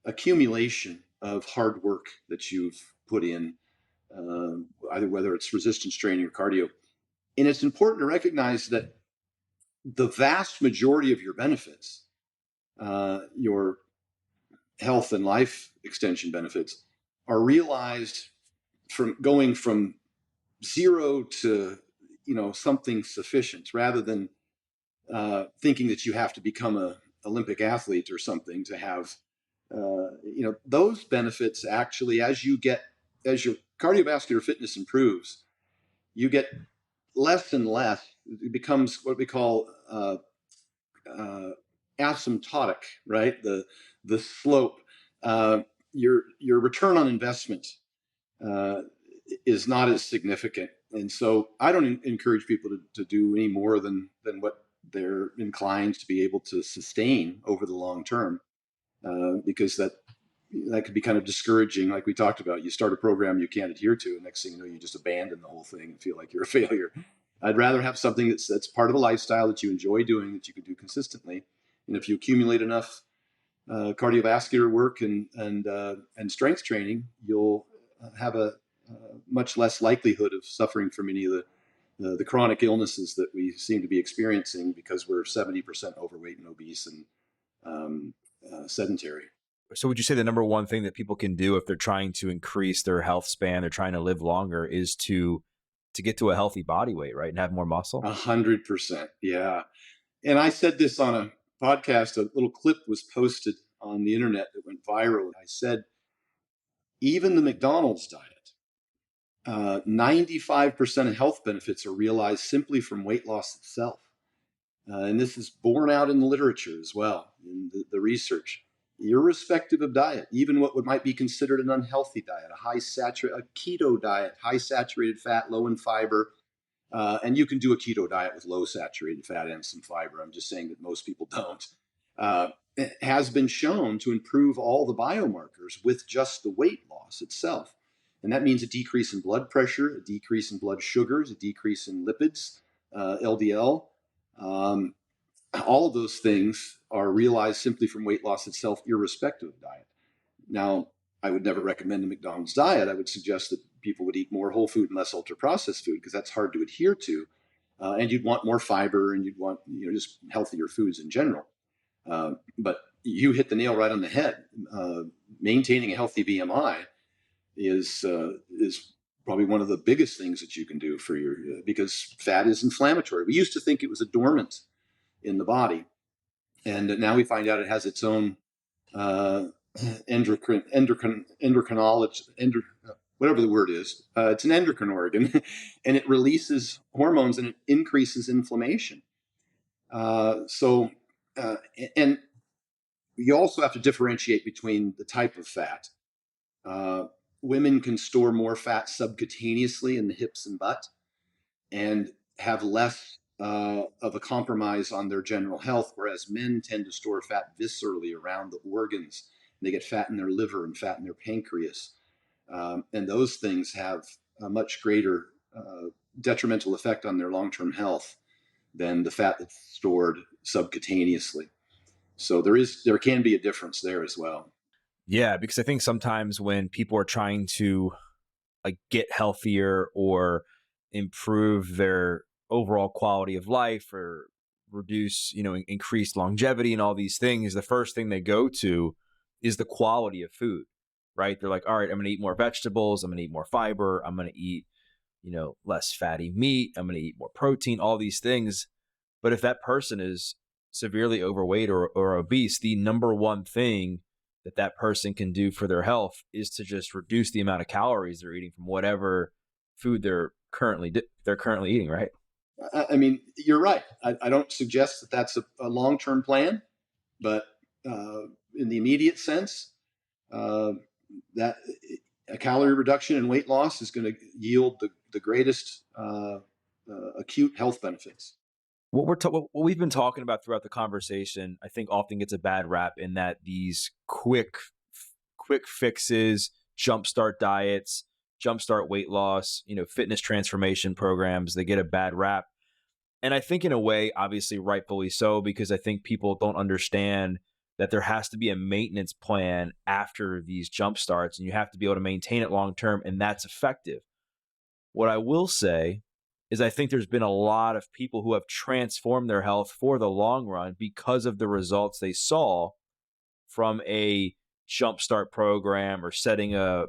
accumulation of hard work that you've put in, either whether it's resistance training or cardio. And it's important to recognize that the vast majority of your benefits, your health and life extension benefits, are realized from going from zero to something sufficient, rather than thinking that you have to become an Olympic athlete or something to have those benefits. Actually, as your cardiovascular fitness improves, you get less and less. It becomes what we call asymptotic, right? The slope, your return on investment uh, is not as significant. And so I don't encourage people to do any more than what they're inclined to be able to sustain over the long term, because that could be kind of discouraging. Like we talked about, you start a program you can't adhere to, and next thing you know, you just abandon the whole thing and feel like you're a failure. I'd rather have something that's part of a lifestyle that you enjoy doing, that you can do consistently. And if you accumulate enough cardiovascular work and strength training, you'll have a much less likelihood of suffering from any of the chronic illnesses that we seem to be experiencing because we're 70% overweight and obese and sedentary. So would you say the number one thing that people can do if they're trying to increase their health span, they're trying to live longer, is to get to a healthy body weight, right? And have more muscle? 100%. Yeah. And I said this on a podcast, a little clip was posted on the internet that went viral. I said, even the McDonald's diet, 95% of health benefits are realized simply from weight loss itself. And this is borne out in the literature as well, in the research. Irrespective of diet, even what might be considered an unhealthy diet, a keto diet, high saturated fat, low in fiber, and you can do a keto diet with low saturated fat and some fiber. I'm just saying that most people don't. It has been shown to improve all the biomarkers with just the weight loss itself. And that means a decrease in blood pressure, a decrease in blood sugars, a decrease in lipids, LDL. All of those things are realized simply from weight loss itself, irrespective of diet. Now, I would never recommend a McDonald's diet. I would suggest that people would eat more whole food and less ultra-processed food, because that's hard to adhere to. And you'd want more fiber, and you'd want just healthier foods in general. But you hit the nail right on the head. Maintaining a healthy BMI is probably one of the biggest things that you can do for because fat is inflammatory. We used to think it was a dormant in the body, and now we find out it has its own endocrinology, whatever the word is. It's an endocrine organ, and it releases hormones and it increases inflammation. And you also have to differentiate between the type of fat. Women can store more fat subcutaneously in the hips and butt and have less of a compromise on their general health, whereas men tend to store fat viscerally around the organs. They get fat in their liver and fat in their pancreas. And those things have a much greater detrimental effect on their long-term health than the fat that's stored subcutaneously. So there can be a difference there as well. Yeah, because I think sometimes when people are trying to get healthier or improve their overall quality of life or reduce, increase longevity and all these things, the first thing they go to is the quality of food, right? They're like, all right, I'm going to eat more vegetables. I'm going to eat more fiber. I'm going to eat, less fatty meat. I'm going to eat more protein, all these things. But if that person is severely overweight or obese, the number one thing that person can do for their health is to just reduce the amount of calories they're eating from whatever food they're currently eating, right? I mean, you're right. I don't suggest that that's a long-term plan, but in the immediate sense, that a calorie reduction and weight loss is going to yield the greatest acute health benefits. What we've been talking about throughout the conversation, I think often gets a bad rap in that these quick fixes, jumpstart diets, jumpstart weight loss, fitness transformation programs, they get a bad rap. And I think in a way, obviously rightfully so, because I think people don't understand that there has to be a maintenance plan after these jump starts, and you have to be able to maintain it long term, and that's effective. What I will say is I think there's been a lot of people who have transformed their health for the long run because of the results they saw from a jumpstart program or setting a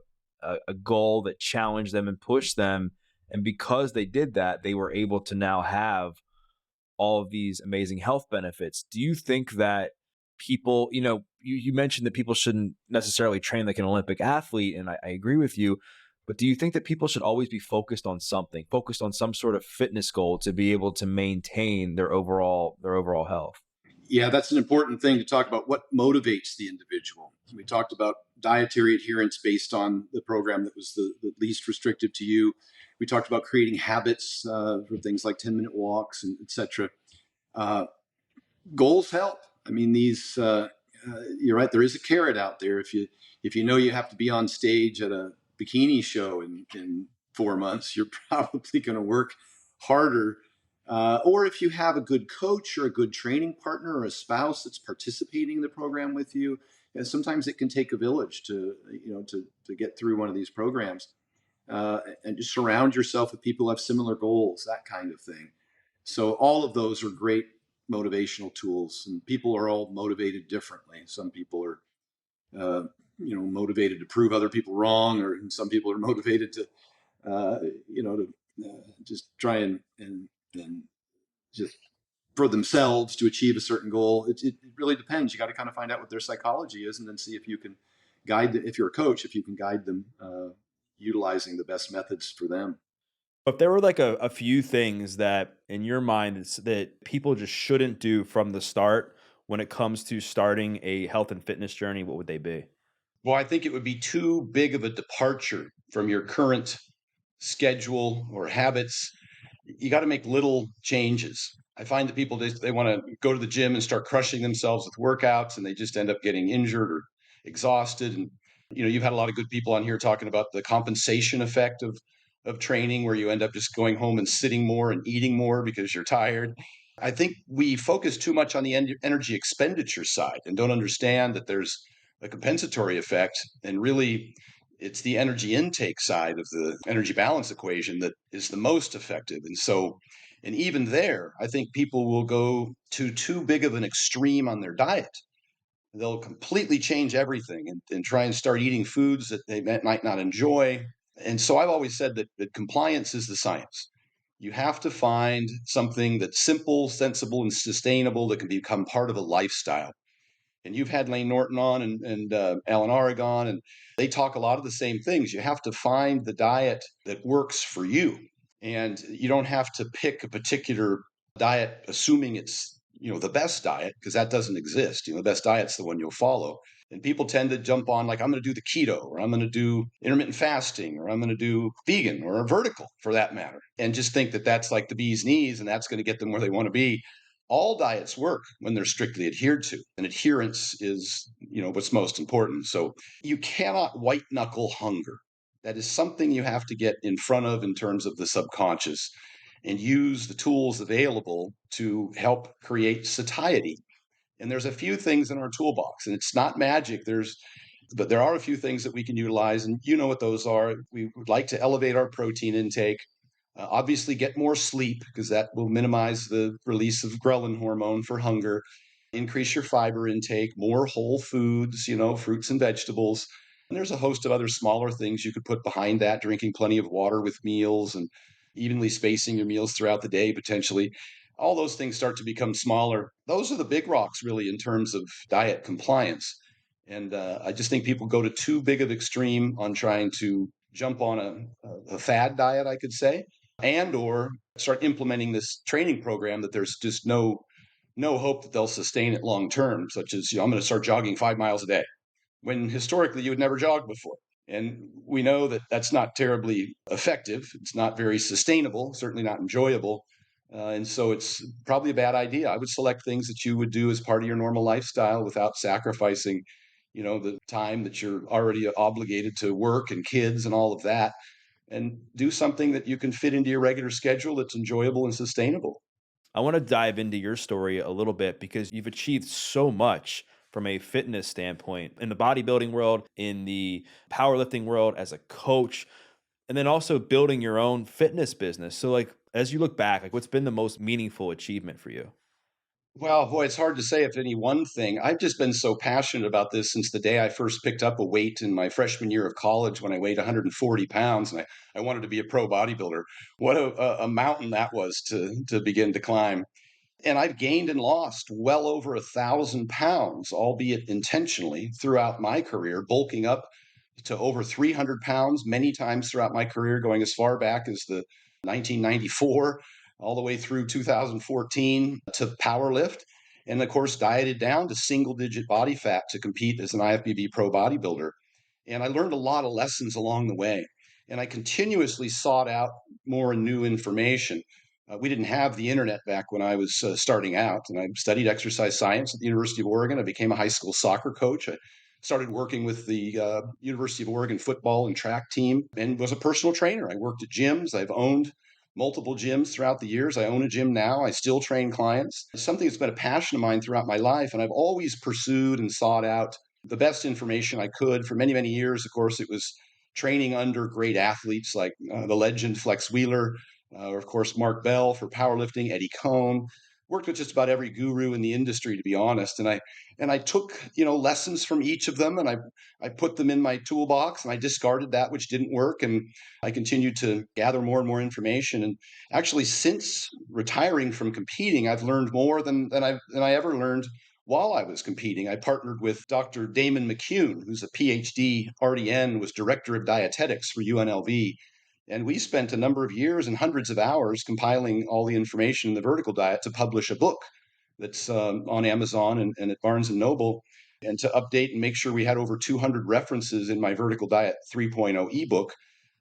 goal that challenged them and pushed them. And because they did that, they were able to now have all of these amazing health benefits. Do you think that people, you mentioned that people shouldn't necessarily train like an Olympic athlete, and I agree with you, but do you think that people should always be focused on some sort of fitness goal to be able to maintain their overall health? Yeah, that's an important thing to talk about. What motivates the individual? We talked about dietary adherence based on the program that was the least restrictive to you. We talked about creating habits for things like 10-minute walks and et cetera. Uh, Goals help. I mean, you're right. There is a carrot out there. If you know you have to be on stage at a bikini show in 4 months, you're probably going to work harder. Or if you have a good coach or a good training partner or a spouse that's participating in the program with you, sometimes it can take a village to get through one of these programs. And just surround yourself with people who have similar goals, that kind of thing. So all of those are great motivational tools, and people are all motivated differently. Some people are, motivated to prove other people wrong, or some people are motivated to, just try and just for themselves to achieve a certain goal. It really depends. You got to kind of find out what their psychology is, and then see if you can guide. If you're a coach, if you can guide them, utilizing the best methods for them. If there were like a few things that in your mind that people just shouldn't do from the start when it comes to starting a health and fitness journey, what would they be? Well, I think it would be too big of a departure from your current schedule or habits. You got to make little changes. I find that people they want to go to the gym and start crushing themselves with workouts, and they just end up getting injured or exhausted. And you've had a lot of good people on here talking about the compensation effect of training, where you end up just going home and sitting more and eating more because you're tired. I think we focus too much on the energy expenditure side and don't understand that there's a compensatory effect, and really it's the energy intake side of the energy balance equation that is the most effective. And even there, I think people will go to too big of an extreme on their diet. They'll completely change everything and try and start eating foods that they might not enjoy. And so I've always said that compliance is the science. You have to find something that's simple, sensible, and sustainable that can become part of a lifestyle. And you've had Lane Norton on and Alan Aragon, and they talk a lot of the same things. You have to find the diet that works for you, and you don't have to pick a particular diet assuming it's the best diet, because that doesn't exist. The best diet's the one you'll follow. And people tend to jump on, like, I'm going to do the keto, or I'm going to do intermittent fasting, or I'm going to do vegan, or a vertical for that matter, and just think that that's like the bee's knees and that's going to get them where they want to be. All diets work when they're strictly adhered to, and adherence is what's most important. So you cannot white knuckle hunger. That is something you have to get in front of in terms of the subconscious, and use the tools available to help create satiety. And there's a few things in our toolbox, and it's not magic. But there are a few things that we can utilize, and you know what those are. We would like to elevate our protein intake. Obviously, get more sleep, because that will minimize the release of ghrelin hormone for hunger. Increase your fiber intake, more whole foods, fruits and vegetables. And there's a host of other smaller things you could put behind that, drinking plenty of water with meals and evenly spacing your meals throughout the day, potentially. All those things start to become smaller. Those are the big rocks, really, in terms of diet compliance. And I just think people go to too big of extreme on trying to jump on a fad diet, I could say, and or start implementing this training program that there's just no hope that they'll sustain it long term, such as, I'm going to start jogging 5 miles a day, when historically you had never jogged before. And we know that that's not terribly effective. It's not very sustainable, certainly not enjoyable. And so it's probably a bad idea. I would select things that you would do as part of your normal lifestyle without sacrificing, the time that you're already obligated to work and kids and all of that, and do something that you can fit into your regular schedule that's enjoyable and sustainable. I want to dive into your story a little bit because you've achieved so much from a fitness standpoint in the bodybuilding world, in the powerlifting world, as a coach, and then also building your own fitness business. So, like, as you look back, like, what's been the most meaningful achievement for you? Well, boy, it's hard to say if any one thing. I've just been so passionate about this since the day I first picked up a weight in my freshman year of college, when I weighed 140 pounds, and I wanted to be a pro bodybuilder. What a mountain that was to begin to climb. And I've gained and lost well over 1,000 pounds, albeit intentionally, throughout my career, bulking up to over 300 pounds many times throughout my career, going as far back as the 1994, all the way through 2014 to powerlift. and of course dieted down to single digit body fat to compete as an IFBB pro bodybuilder. And I learned a lot of lessons along the way. And I continuously sought out more and new information. We didn't have the internet back when I was starting out, and I studied exercise science at the University of Oregon. I became a high school soccer coach. I started working with the University of Oregon football and track team and was a personal trainer. I worked at gyms. I've owned multiple gyms throughout the years. I own a gym now. I still train clients. It's something that's been a passion of mine throughout my life, and I've always pursued and sought out the best information I could for many, many years. Of course, it was training under great athletes like the legend Flex Wheeler, or of course, Mark Bell for powerlifting, Eddie Cohn. Worked with just about every guru in the industry, to be honest. And I took, lessons from each of them, and I put them in my toolbox, and I discarded that which didn't work, and I continued to gather more and more information. And actually, since retiring from competing, I've learned more than I ever learned while I was competing. I partnered with Dr. Damon McCune, who's a PhD RDN, was director of dietetics for UNLV. And we spent a number of years and hundreds of hours compiling all the information in the vertical diet to publish a book that's on Amazon and at Barnes and Noble, and to update and make sure we had over 200 references in my Vertical Diet 3.0 ebook,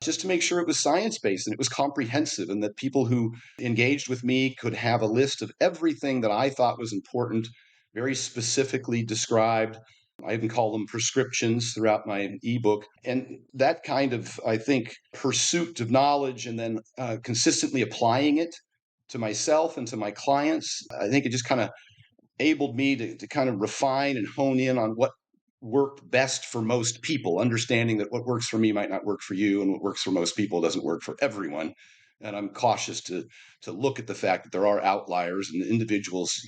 just to make sure it was science-based and it was comprehensive, and that people who engaged with me could have a list of everything that I thought was important, very specifically described. I even call them prescriptions throughout my ebook. And that kind of, I think, pursuit of knowledge and then consistently applying it to myself and to my clients, I think it just kind of enabled me to kind of refine and hone in on what worked best for most people, understanding that what works for me might not work for you, and what works for most people doesn't work for everyone. And I'm cautious to look at the fact that there are outliers, and individuals,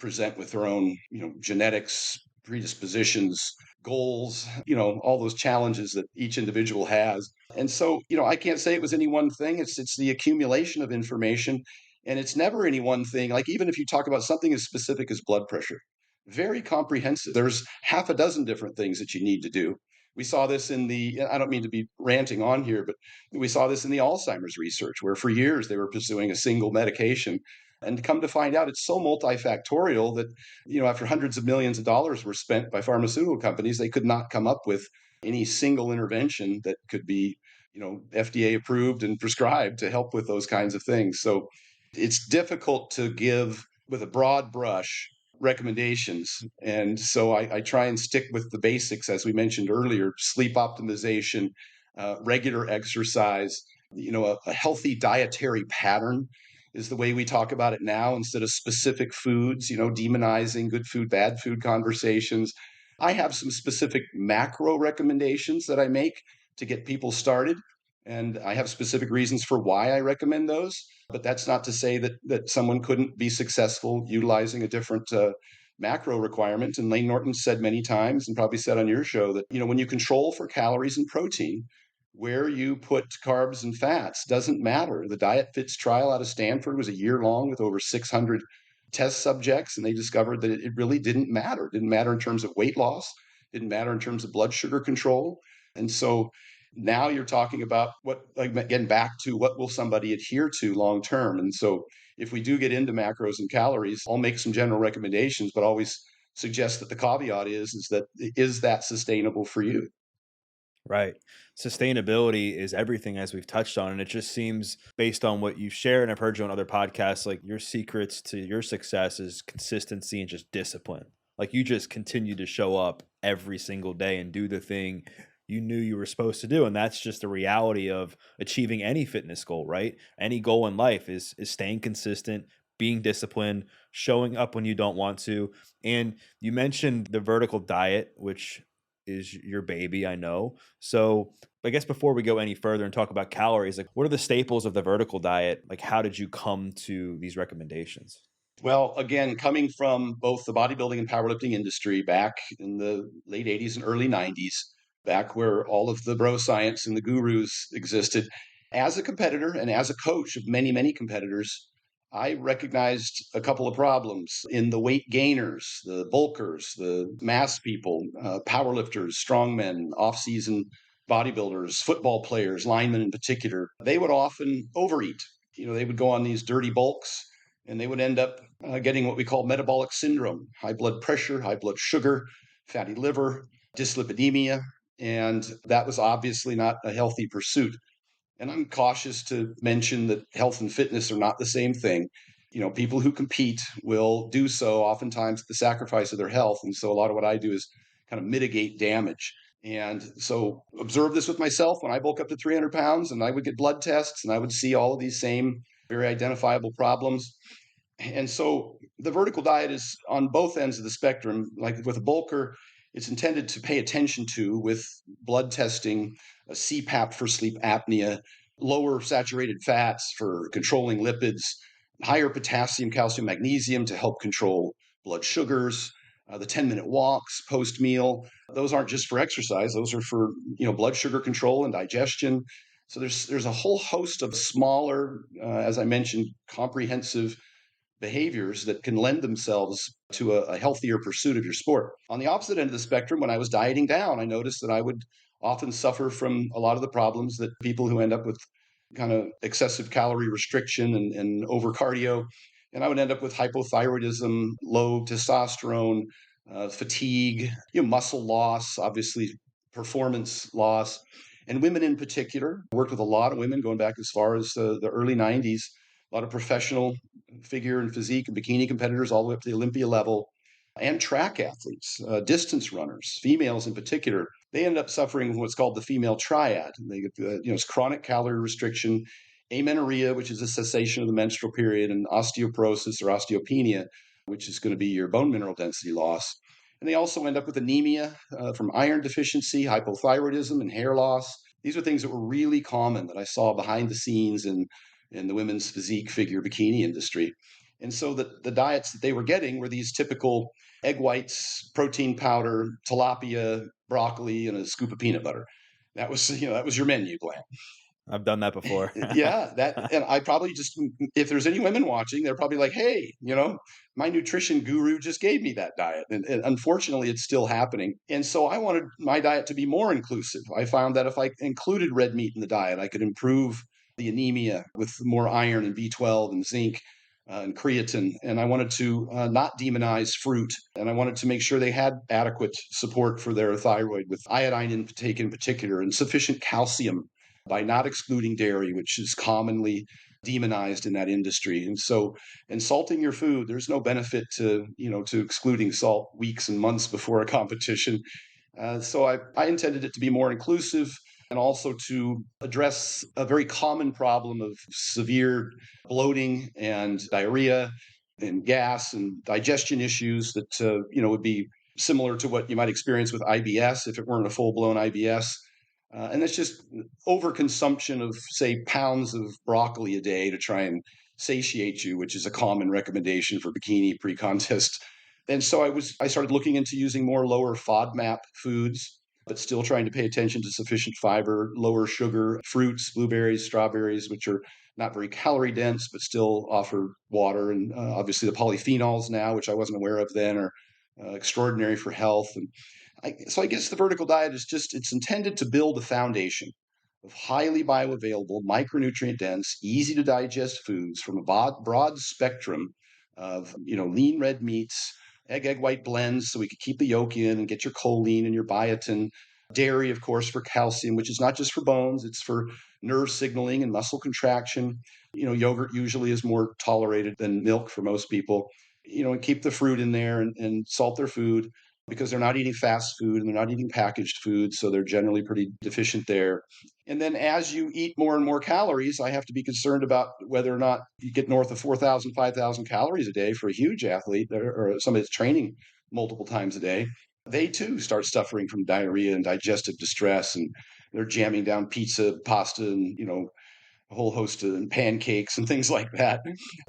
present with their own, genetics, predispositions, goals, all those challenges that each individual has. And so, I can't say it was any one thing. It's the accumulation of information, and it's never any one thing. Like, even if you talk about something as specific as blood pressure, very comprehensive. There's half a dozen different things that you need to do. We saw this I don't mean to be ranting on here, but we saw this in the Alzheimer's research, where for years they were pursuing a single medication. And come to find out, it's so multifactorial that, after hundreds of millions of dollars were spent by pharmaceutical companies, they could not come up with any single intervention that could be, FDA approved and prescribed to help with those kinds of things. So it's difficult to give with a broad brush recommendations. And so I try and stick with the basics, as we mentioned earlier: sleep optimization, regular exercise, a healthy dietary pattern is the way we talk about it now, instead of specific foods, demonizing good food, bad food conversations. I have some specific macro recommendations that I make to get people started, and I have specific reasons for why I recommend those. But that's not to say that someone couldn't be successful utilizing a different macro requirement. And Lane Norton said many times, and probably said on your show, that when you control for calories and protein, where you put carbs and fats doesn't matter. The Diet Fits trial out of Stanford was a year long with over 600 test subjects, and they discovered that it really didn't matter. It didn't matter in terms of weight loss, didn't matter in terms of blood sugar control. And so now you're talking about getting back to what will somebody adhere to long term. And so if we do get into macros and calories, I'll make some general recommendations, but always suggest that the caveat is that sustainable for you? Right. Sustainability is everything, as we've touched on. And it just seems, based on what you've shared, and I've heard you on other podcasts, like your secrets to your success is consistency and just discipline. Like, you just continue to show up every single day and do the thing you knew you were supposed to do. And that's just the reality of achieving any fitness goal, right? Any goal in life is staying consistent, being disciplined, showing up when you don't want to. And you mentioned the vertical diet, which is your baby, I know. So I guess before we go any further and talk about calories, like, what are the staples of the vertical diet? Like, how did you come to these recommendations? Well, again, coming from both the bodybuilding and powerlifting industry back in the late 80s and early 90s, back where all of the bro science and the gurus existed, as a competitor and as a coach of many, many competitors, I recognized a couple of problems in the weight gainers, the bulkers, the mass people, powerlifters, strongmen, off-season bodybuilders, football players, linemen in particular. They would often overeat. They would go on these dirty bulks, and they would end up getting what we call metabolic syndrome: high blood pressure, high blood sugar, fatty liver, dyslipidemia. And that was obviously not a healthy pursuit. And I'm cautious to mention that health and fitness are not the same thing. People who compete will do so oftentimes at the sacrifice of their health. And so a lot of what I do is kind of mitigate damage. And so observe this with myself when I bulk up to 300 pounds and I would get blood tests and I would see all of these same very identifiable problems. And so the vertical diet is on both ends of the spectrum. Like with a bulker, it's intended to pay attention to with blood testing, a CPAP for sleep apnea, lower saturated fats for controlling lipids, higher potassium, calcium, magnesium to help control blood sugars, the 10-minute walks post meal. Those aren't just for exercise; those are for blood sugar control and digestion. So there's a whole host of smaller, as I mentioned, comprehensive behaviors that can lend themselves to a healthier pursuit of your sport. On the opposite end of the spectrum, when I was dieting down, I noticed that I would often suffer from a lot of the problems that people who end up with kind of excessive calorie restriction and over cardio. And I would end up with hypothyroidism, low testosterone, fatigue, muscle loss, obviously performance loss. And women in particular, worked with a lot of women going back as far as the early 90s, a lot of professional figure and physique and bikini competitors all the way up to the Olympia level, and track athletes, distance runners, females in particular. They end up suffering what's called the female triad. They get it's chronic calorie restriction, amenorrhea, which is a cessation of the menstrual period, and osteoporosis or osteopenia, which is going to be your bone mineral density loss. And they also end up with anemia from iron deficiency, hypothyroidism, and hair loss. These are things that were really common that I saw behind the scenes in the women's physique figure bikini industry. And so the diets that they were getting were these typical egg whites, protein powder, tilapia, broccoli, and a scoop of peanut butter. That was, that was your menu plan. I've done that before. Yeah, and I probably just, if there's any women watching, they're probably like, hey, my nutrition guru just gave me that diet. And unfortunately, it's still happening. And so I wanted my diet to be more inclusive. I found that if I included red meat in the diet, I could improve the anemia with more iron and B12 and zinc and creatine. And I wanted to not demonize fruit. And I wanted to make sure they had adequate support for their thyroid with iodine intake in particular and sufficient calcium by not excluding dairy, which is commonly demonized in that industry. And so in salting your food, there's no benefit to excluding salt weeks and months before a competition. So I intended it to be more inclusive and also to address a very common problem of severe bloating and diarrhea and gas and digestion issues that would be similar to what you might experience with IBS if it weren't a full-blown IBS. And that's just overconsumption of, say, pounds of broccoli a day to try and satiate you, which is a common recommendation for bikini pre-contest. And so I started looking into using more lower FODMAP foods, but still trying to pay attention to sufficient fiber, lower sugar, fruits, blueberries, strawberries, which are not very calorie dense, but still offer water. And obviously the polyphenols now, which I wasn't aware of then, are extraordinary for health. And so I guess the vertical diet is it's intended to build a foundation of highly bioavailable, micronutrient dense, easy to digest foods from a broad spectrum of, lean red meats, egg white blends so we could keep the yolk in and get your choline and your biotin, dairy, of course, for calcium, which is not just for bones, it's for nerve signaling and muscle contraction. Yogurt usually is more tolerated than milk for most people. And keep the fruit in there and salt their food because they're not eating fast food and they're not eating packaged food, so they're generally pretty deficient there. And then as you eat more and more calories, I have to be concerned about whether or not you get north of 4,000, 5,000 calories a day for a huge athlete or somebody that's training multiple times a day. They too start suffering from diarrhea and digestive distress, and they're jamming down pizza, pasta, and a whole host of pancakes and things like that.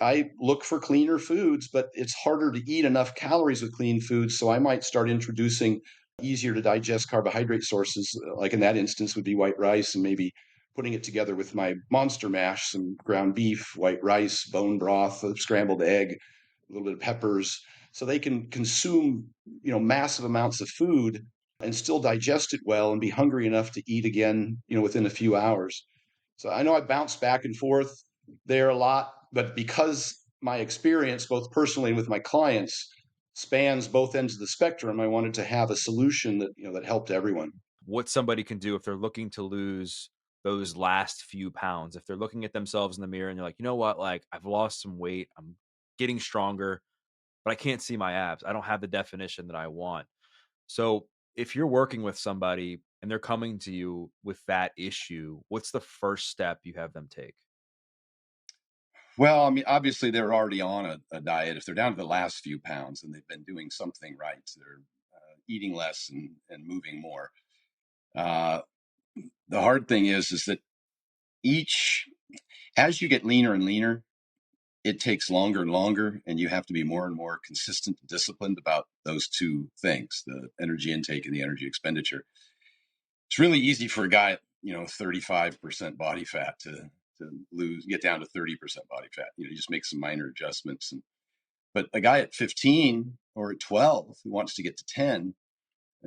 I look for cleaner foods, but it's harder to eat enough calories with clean foods. So I might start introducing easier to digest carbohydrate sources, like in that instance would be white rice, and maybe putting it together with my monster mash, some ground beef, white rice, bone broth, a scrambled egg, a little bit of peppers, so they can consume, massive amounts of food and still digest it well and be hungry enough to eat again, within a few hours. So I know I bounce back and forth there a lot, but because my experience, both personally and with my clients, spans both ends of the spectrum. I wanted to have a solution that, that helped everyone. What somebody can do if they're looking to lose those last few pounds, if they're looking at themselves in the mirror and they're like, you know what, like I've lost some weight, I'm getting stronger, but I can't see my abs. I don't have the definition that I want. So if you're working with somebody and they're coming to you with that issue, what's the first step you have them take? Well, I mean, obviously they're already on a diet. If they're down to the last few pounds and they've been doing something right, they're eating less and moving more. Uh, the hard thing is that each, as you get leaner and leaner, it takes longer and longer, and you have to be more and more consistent and disciplined about those two things, the energy intake and the energy expenditure. It's really easy for a guy at 35% body fat to get down to 30% body fat. You just make some minor adjustments. But a guy at 15 or at 12 who wants to get to 10,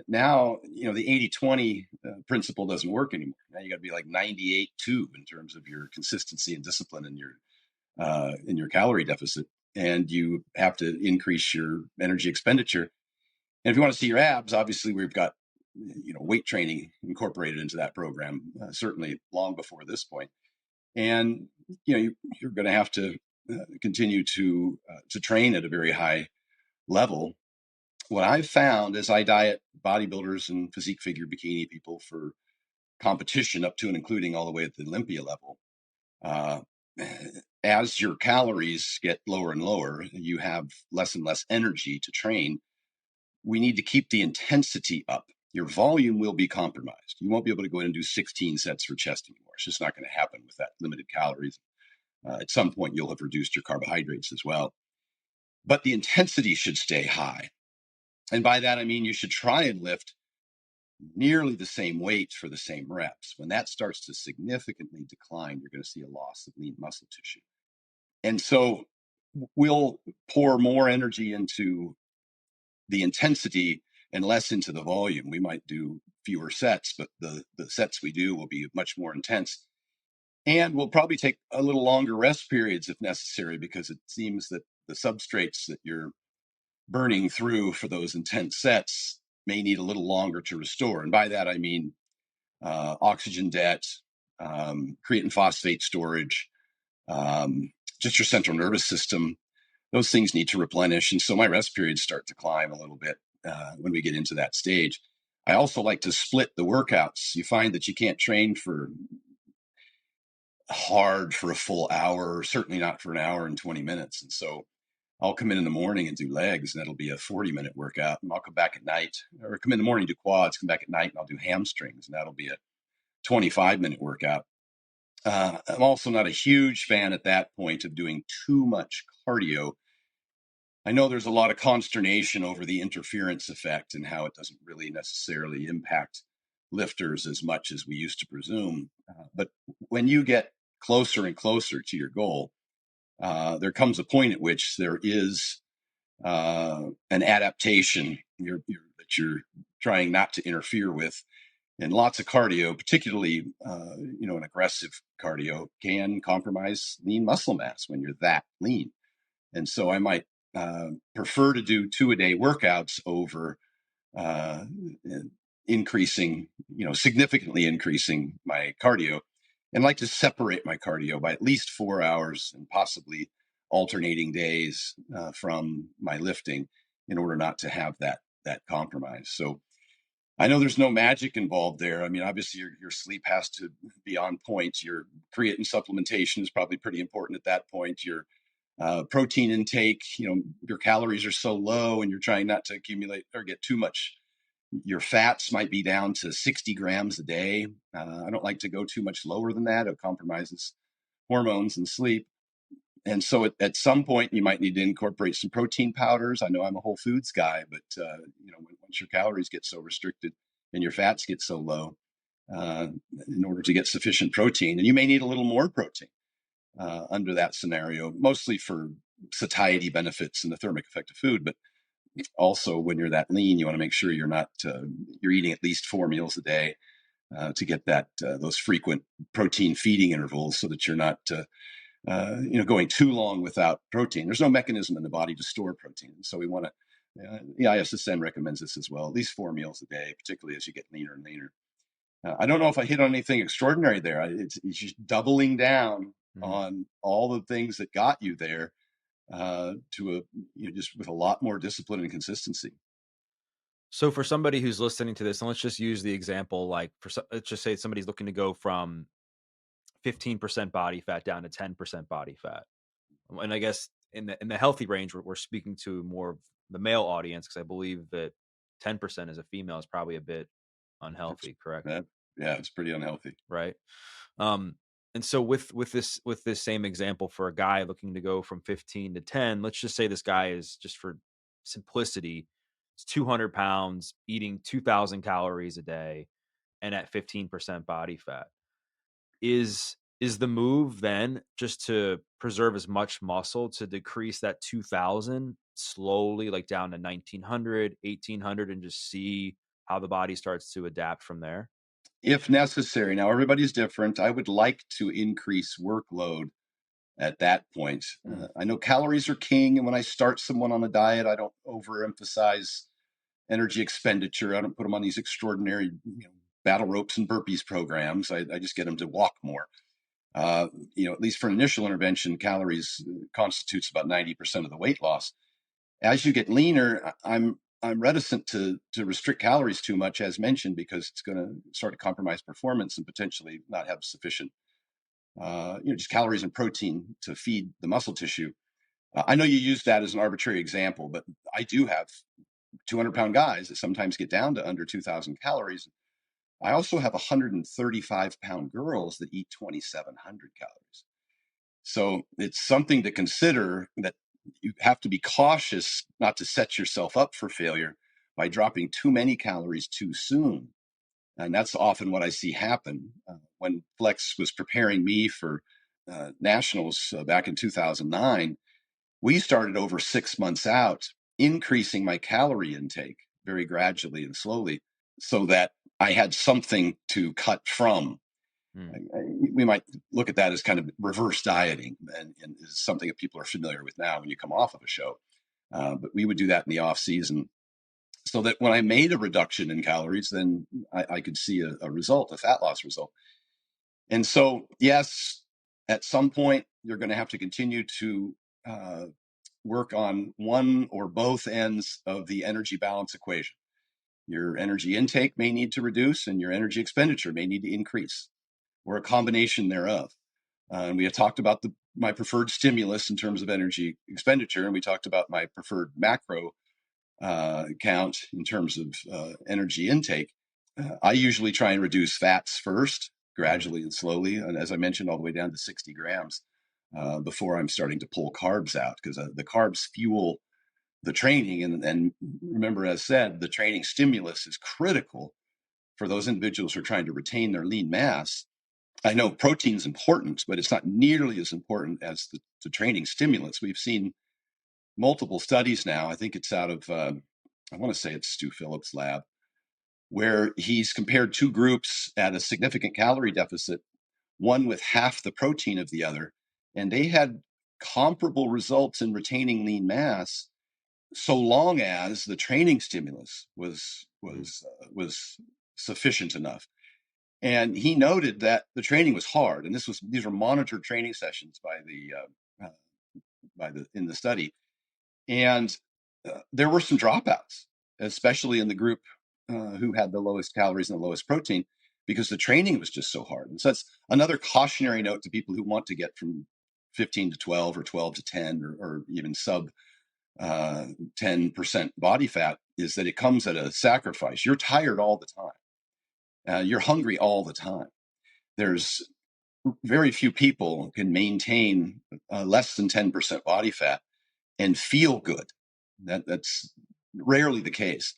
now, the 80-20 principle doesn't work anymore. Now you got to be like 98-2 in terms of your consistency and discipline in your calorie deficit. And you have to increase your energy expenditure. And if you want to see your abs, obviously we've got weight training incorporated into that program, certainly long before this point. And you're going to have to continue to train at a very high level. What I've found is I diet bodybuilders and physique figure bikini people for competition up to and including all the way at the Olympia level. Uh, as your calories get lower and lower, you have less and less energy to train. We need to keep the intensity up. Your volume will be compromised. You won't be able to go in and do 16 sets for chest anymore. It's just not going to happen with that limited calories. At some point, you'll have reduced your carbohydrates as well. But the intensity should stay high. And by that, I mean you should try and lift nearly the same weight for the same reps. When that starts to significantly decline, you're going to see a loss of lean muscle tissue. And so we'll pour more energy into the intensity and less into the volume. We might do fewer sets, but the sets we do will be much more intense. And we'll probably take a little longer rest periods if necessary, because it seems that the substrates that you're burning through for those intense sets may need a little longer to restore. And by that, I mean oxygen debt, creatine phosphate storage, just your central nervous system. Those things need to replenish. And so my rest periods start to climb a little bit when we get into that stage. I also like to split the workouts. You find that you can't train hard for a full hour, or certainly not for an hour and 20 minutes. And so I'll come in the morning and do legs, and that'll be a 40-minute workout. And I'll come back at night, or come in the morning, do quads, come back at night, and I'll do hamstrings, and that'll be a 25-minute workout. I'm also not a huge fan at that point of doing too much cardio. I know there's a lot of consternation over the interference effect and how it doesn't really necessarily impact lifters as much as we used to presume. But when you get closer and closer to your goal, there comes a point at which there is an adaptation that you're trying not to interfere with. And lots of cardio, particularly an aggressive cardio, can compromise lean muscle mass when you're that lean. And so I might prefer to do 2-a-day workouts over significantly increasing my cardio, and like to separate my cardio by at least 4 hours and possibly alternating days from my lifting in order not to have that compromise. So I know there's no magic involved there. I mean, obviously your sleep has to be on point. Your creatine supplementation is probably pretty important at that point. Your protein intake, your calories are so low and you're trying not to accumulate or get too much. Your fats might be down to 60 grams a day. I don't like to go too much lower than that. It compromises hormones and sleep. And so at some point, you might need to incorporate some protein powders. I know I'm a whole foods guy, but once your calories get so restricted and your fats get so low, in order to get sufficient protein, and you may need a little more protein under that scenario, mostly for satiety benefits and the thermic effect of food. But also, when you're that lean, you want to make sure you're eating at least 4 meals a day to get those frequent protein feeding intervals, so that you're not going too long without protein. There's no mechanism in the body to store protein. So we want to, the ISSN recommends this as well, at least 4 meals a day, particularly as you get leaner and leaner. I don't know if I hit on anything extraordinary there. It's just doubling down on all the things that got you there just with a lot more discipline and consistency. So for somebody who's listening to this, and let's just use the example, like let's just say somebody's looking to go from 15% body fat down to 10% body fat. And I guess in the healthy range, we're speaking to more of the male audience, because I believe that 10% as a female is probably a bit unhealthy, correct? Yeah, it's pretty unhealthy. Right. And so with this same example, for a guy looking to go from 15 to 10, let's just say this guy is, just for simplicity, it's 200 pounds, eating 2,000 calories a day, and at 15% body fat. Is the move then just to preserve as much muscle to decrease that 2,000 slowly, like down to 1,900, 1,800, and just see how the body starts to adapt from there? If necessary. Now, everybody's different. I would like to increase workload at that point. I know calories are king, and when I start someone on a diet, I don't overemphasize energy expenditure. I don't put them on these extraordinary battle ropes and burpees programs. I just get them to walk more. At least for initial intervention, calories constitutes about 90% of the weight loss. As you get leaner, I'm reticent to restrict calories too much, as mentioned, because it's going to start to compromise performance and potentially not have sufficient, just calories and protein to feed the muscle tissue. I know you use that as an arbitrary example, but I do have 200-pound guys that sometimes get down to under 2,000 calories. I also have 135-pound girls that eat 2,700 calories. So it's something to consider, that you have to be cautious not to set yourself up for failure by dropping too many calories too soon. And that's often what I see happen. When Flex was preparing me for nationals back in 2009, we started over 6 months out, increasing my calorie intake very gradually and slowly, so that I had something to cut from. We might look at that as kind of reverse dieting, and is something that people are familiar with now when you come off of a show. But we would do that in the off season, so that when I made a reduction in calories, then I could see a result, a fat loss result. And so, yes, at some point, you're going to have to continue to work on one or both ends of the energy balance equation. Your energy intake may need to reduce, and your energy expenditure may need to increase, or a combination thereof. And we had talked about my preferred stimulus in terms of energy expenditure, and we talked about my preferred macro count in terms of energy intake. I usually try and reduce fats first, gradually and slowly, and as I mentioned, all the way down to 60 grams before I'm starting to pull carbs out, because the carbs fuel the training. And remember, as said, the training stimulus is critical for those individuals who are trying to retain their lean mass. I know protein is important, but it's not nearly as important as the training stimulus. We've seen multiple studies now. I think it's out of, I want to say it's Stu Phillips' lab, where he's compared two groups at a significant calorie deficit, one with half the protein of the other, and they had comparable results in retaining lean mass, so long as the training stimulus was sufficient enough. And he noted that the training was hard, and these were monitored training sessions in the study, and there were some dropouts, especially in the group who had the lowest calories and the lowest protein, because the training was just so hard. And so that's another cautionary note to people who want to get from 15 to 12 or 12 to 10 or even sub 10% body fat, is that it comes at a sacrifice. You're tired all the time. You're hungry all the time. There's very few people can maintain less than 10% body fat and feel good. That's rarely the case.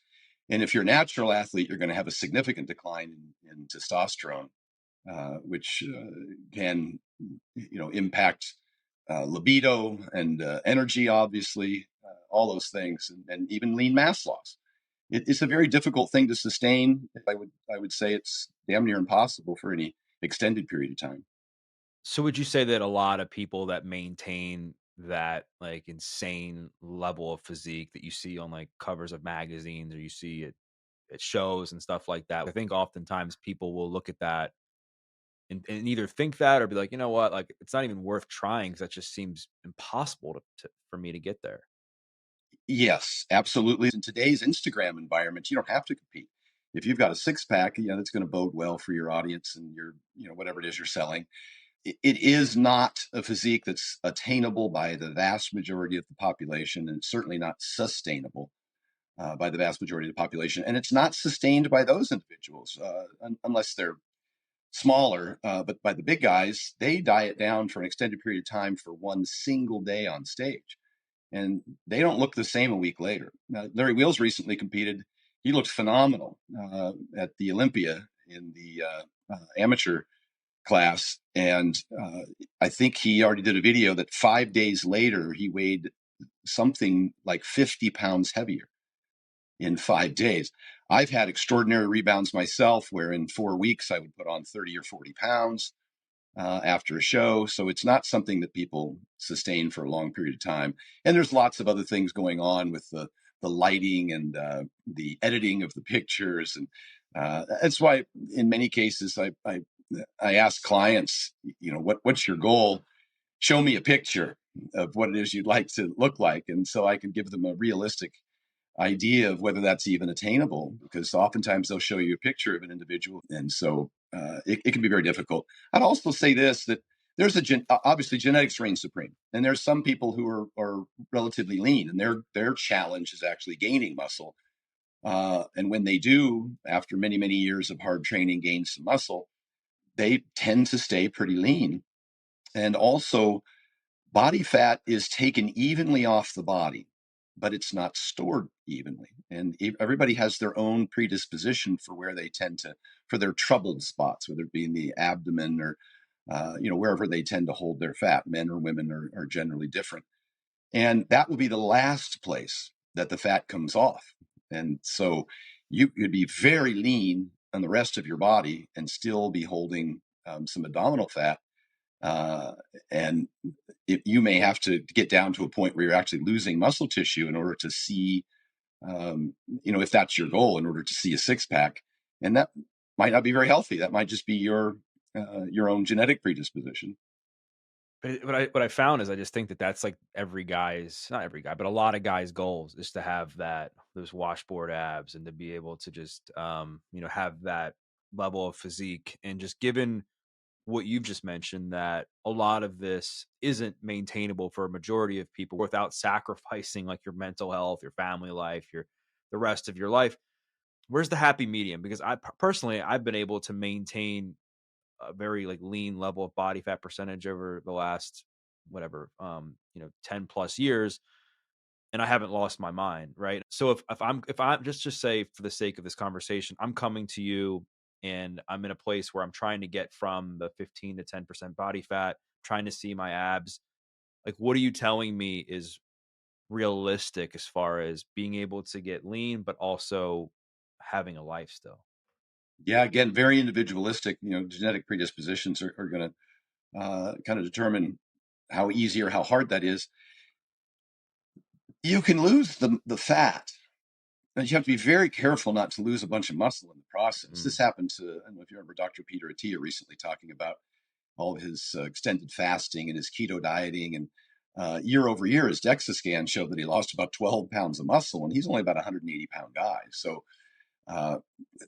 And if you're a natural athlete, you're going to have a significant decline in testosterone, which can, impact libido and energy, obviously, all those things, and even lean mass loss. It's a very difficult thing to sustain. I would say it's damn near impossible for any extended period of time. So would you say that a lot of people that maintain that like insane level of physique that you see on like covers of magazines or you see at shows and stuff like that, I think oftentimes people will look at that and either think that or be like, you know what, like it's not even worth trying because that just seems impossible for me to get there. Yes, absolutely. In today's Instagram environment, you don't have to compete. If you've got a six pack, that's going to bode well for your audience and your, whatever it is you're selling. It is not a physique that's attainable by the vast majority of the population, and it's certainly not sustainable by the vast majority of the population. And it's not sustained by those individuals unless they're smaller. But by the big guys, they diet down for an extended period of time for one single day on stage, and they don't look the same a week later. Now, Larry Wheels recently competed. He looked phenomenal at the Olympia in the amateur class. And I think he already did a video that 5 days later, he weighed something like 50 pounds heavier in 5 days. I've had extraordinary rebounds myself, where in 4 weeks I would put on 30 or 40 pounds after a show. So it's not something that people sustain for a long period of time. And there's lots of other things going on with the lighting and the editing of the pictures. And that's why in many cases I ask clients, what's your goal? Show me a picture of what it is you'd like to look like. And so I can give them a realistic idea of whether that's even attainable, because oftentimes they'll show you a picture of an individual. And so it can be very difficult. I'd also say this, that there's obviously genetics reign supreme. And there's some people who are relatively lean, and their challenge is actually gaining muscle. And when they do, after many, many years of hard training, gain some muscle, they tend to stay pretty lean. And also, body fat is taken evenly off the body, but it's not stored evenly. And everybody has their own predisposition for where they tend to, for their troubled spots, whether it be in the abdomen or, wherever they tend to hold their fat. Men or women are generally different. And that will be the last place that the fat comes off. And so you could be very lean on the rest of your body and still be holding some abdominal fat. Uh, and you may have to get down to a point where you're actually losing muscle tissue in order to see, if that's your goal, in order to see a six pack. And that might not be very healthy. That might just be your own genetic predisposition. But what I found is I just think that that's like every guy's, not every guy, but a lot of guys' goals is to have those washboard abs and to be able to just have that level of physique. And just given what you've just mentioned, that a lot of this isn't maintainable for a majority of people without sacrificing like your mental health, your family life, the rest of your life. Where's the happy medium? Because personally, I've been able to maintain a very like lean level of body fat percentage over the last whatever 10 plus years, and I haven't lost my mind, right? So if I'm just say for the sake of this conversation, I'm coming to you and I'm in a place where I'm trying to get from the 15 to 10% body fat, trying to see my abs, like what are you telling me is realistic as far as being able to get lean but also having a life still? Yeah, again, very individualistic. Genetic predispositions are going to kind of determine how easy or how hard that is. You can lose the fat, but you have to be very careful not to lose a bunch of muscle in the process. This happened to, I don't know if you remember Dr. Peter Attia recently talking about all of his extended fasting and his keto dieting. And year over year, his DEXA scan showed that he lost about 12 pounds of muscle, and he's only about a 180-pound guy. So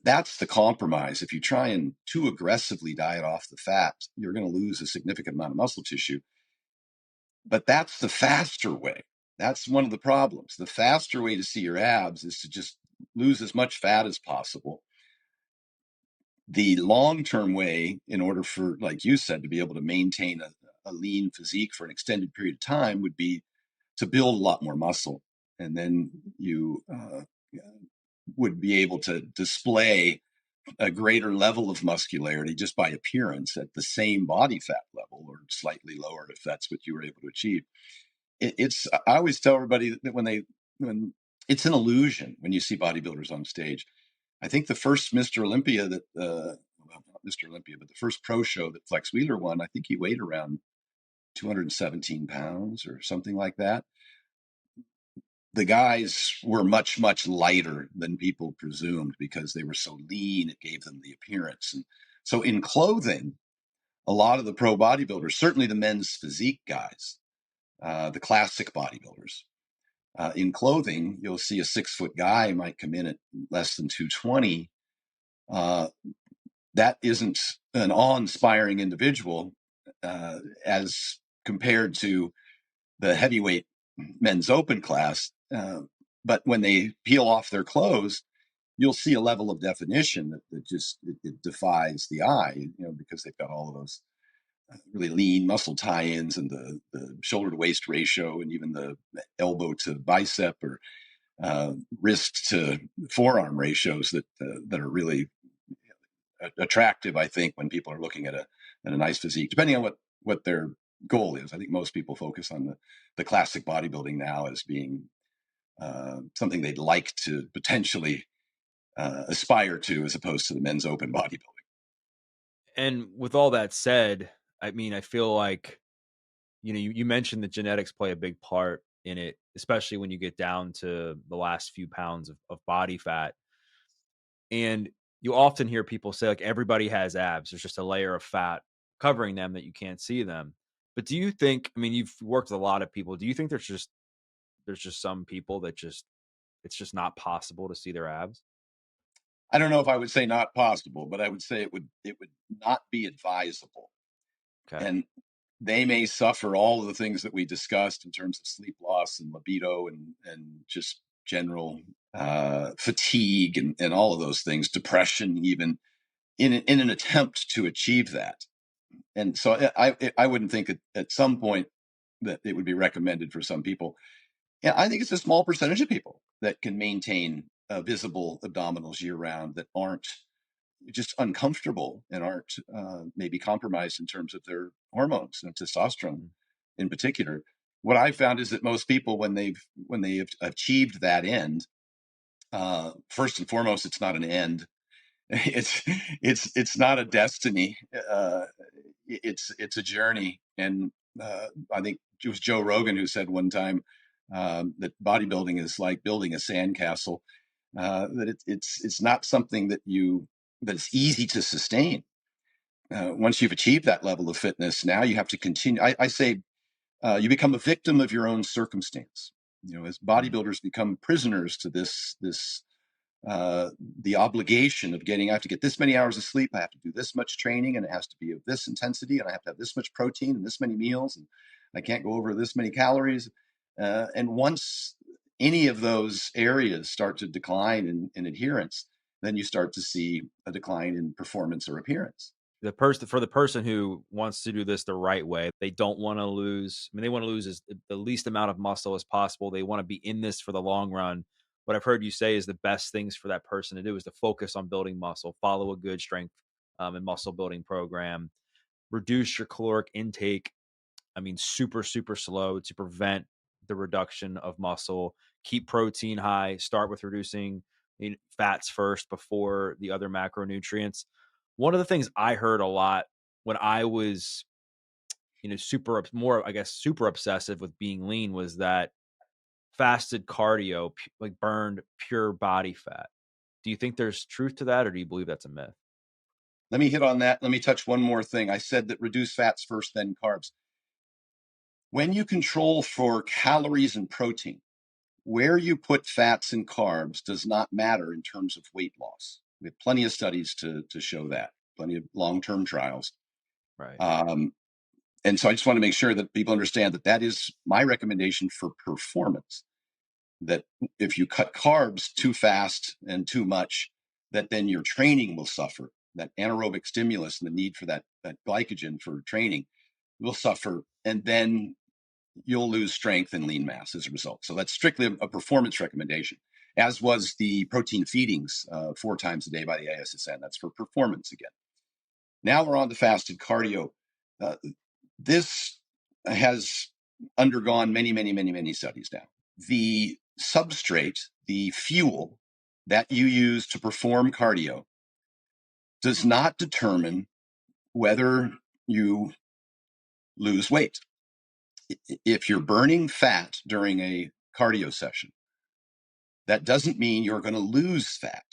that's the compromise. If you try and too aggressively diet off the fat, you're going to lose a significant amount of muscle tissue. But that's the faster way. That's one of the problems. The faster way to see your abs is to just lose as much fat as possible. The long-term way, in order for, like you said, to be able to maintain a lean physique for an extended period of time, would be to build a lot more muscle. And then you would be able to display a greater level of muscularity just by appearance at the same body fat level, or slightly lower if that's what you were able to achieve. I always tell everybody that when it's an illusion when you see bodybuilders on stage. I think the first Mr. Olympia that Mr. Olympia, but the first pro show that Flex Wheeler won, I think he weighed around 217 pounds or something like that. The guys were much, much lighter than people presumed because they were so lean. It gave them the appearance. And so in clothing, a lot of the pro bodybuilders, certainly the men's physique guys, the classic bodybuilders, in clothing, you'll see a 6-foot guy might come in at less than 220. That isn't an awe-inspiring individual as compared to the heavyweight men's open class. But when they peel off their clothes, you'll see a level of definition that just it defies the eye, because they've got all of those really lean muscle tie-ins and the shoulder to waist ratio, and even the elbow to bicep or wrist to forearm ratios that are really attractive, I think, when people are looking at a nice physique, depending on what their goal is. I think most people focus on the classic bodybuilding now as being something they'd like to potentially aspire to, as opposed to the men's open bodybuilding. And with all that said, I mean, I feel like, you mentioned that genetics play a big part in it, especially when you get down to the last few pounds of body fat. And you often hear people say, like, everybody has abs. There's just a layer of fat covering them that you can't see them. But do you think, I mean, you've worked with a lot of people. Do you think there's just some people that it's just not possible to see their abs? I don't know if I would say not possible, but I would say it would not be advisable. Okay. And they may suffer all of the things that we discussed in terms of sleep loss and libido and just general fatigue and all of those things, depression, even in an attempt to achieve that. And so I wouldn't think at some point that it would be recommended for some people. Yeah, I think it's a small percentage of people that can maintain visible abdominals year round that aren't just uncomfortable and aren't maybe compromised in terms of their hormones and testosterone Mm. in particular. What I found is that most people, when they've achieved that end, first and foremost, it's not an end. It's not a destiny. It's a journey, and I think it was Joe Rogan who said one time that bodybuilding is like building a sandcastle. That it's not something that's easy to sustain. Once you've achieved that level of fitness, now you have to continue. I say you become a victim of your own circumstance. As Mm. bodybuilders become prisoners to this the obligation of I have to get this many hours of sleep. I have to do this much training, and it has to be of this intensity, and I have to have this much protein and this many meals, and I can't go over this many calories. And once any of those areas start to decline in adherence, then you start to see a decline in performance or appearance. For the person who wants to do this the right way, they don't want to lose. I mean, they want to lose the least amount of muscle as possible. They want to be in this for the long run. What I've heard you say is the best things for that person to do is to focus on building muscle, follow a good strength and muscle building program, reduce your caloric intake. I mean, super, super slow to prevent the reduction of muscle. Keep protein high. Start with reducing fats first before the other macronutrients. One of the things I heard a lot when I was, super obsessive with being lean was that fasted cardio, like burned pure body fat. Do you think there's truth to that, or do you believe that's a myth? Let me hit on that. Let me touch one more thing. I said that reduce fats first, then carbs. When you control for calories and protein, where you put fats and carbs does not matter in terms of weight loss. We have plenty of studies to show that, plenty of long-term trials. Right. Um, and so I just want to make sure that people understand that is my recommendation for performance, that if you cut carbs too fast and too much, that then your training will suffer. That anaerobic stimulus and the need for that glycogen for training will suffer. And then you'll lose strength and lean mass as a result. So that's strictly a performance recommendation, as was the protein feedings 4 times a day by the ASSN. That's for performance again. Now we're on to fasted cardio. Uh, this has undergone many, many, many, many studies now. The substrate, the fuel that you use to perform cardio does not determine whether you lose weight. If you're burning fat during a cardio session, that doesn't mean you're going to lose fat.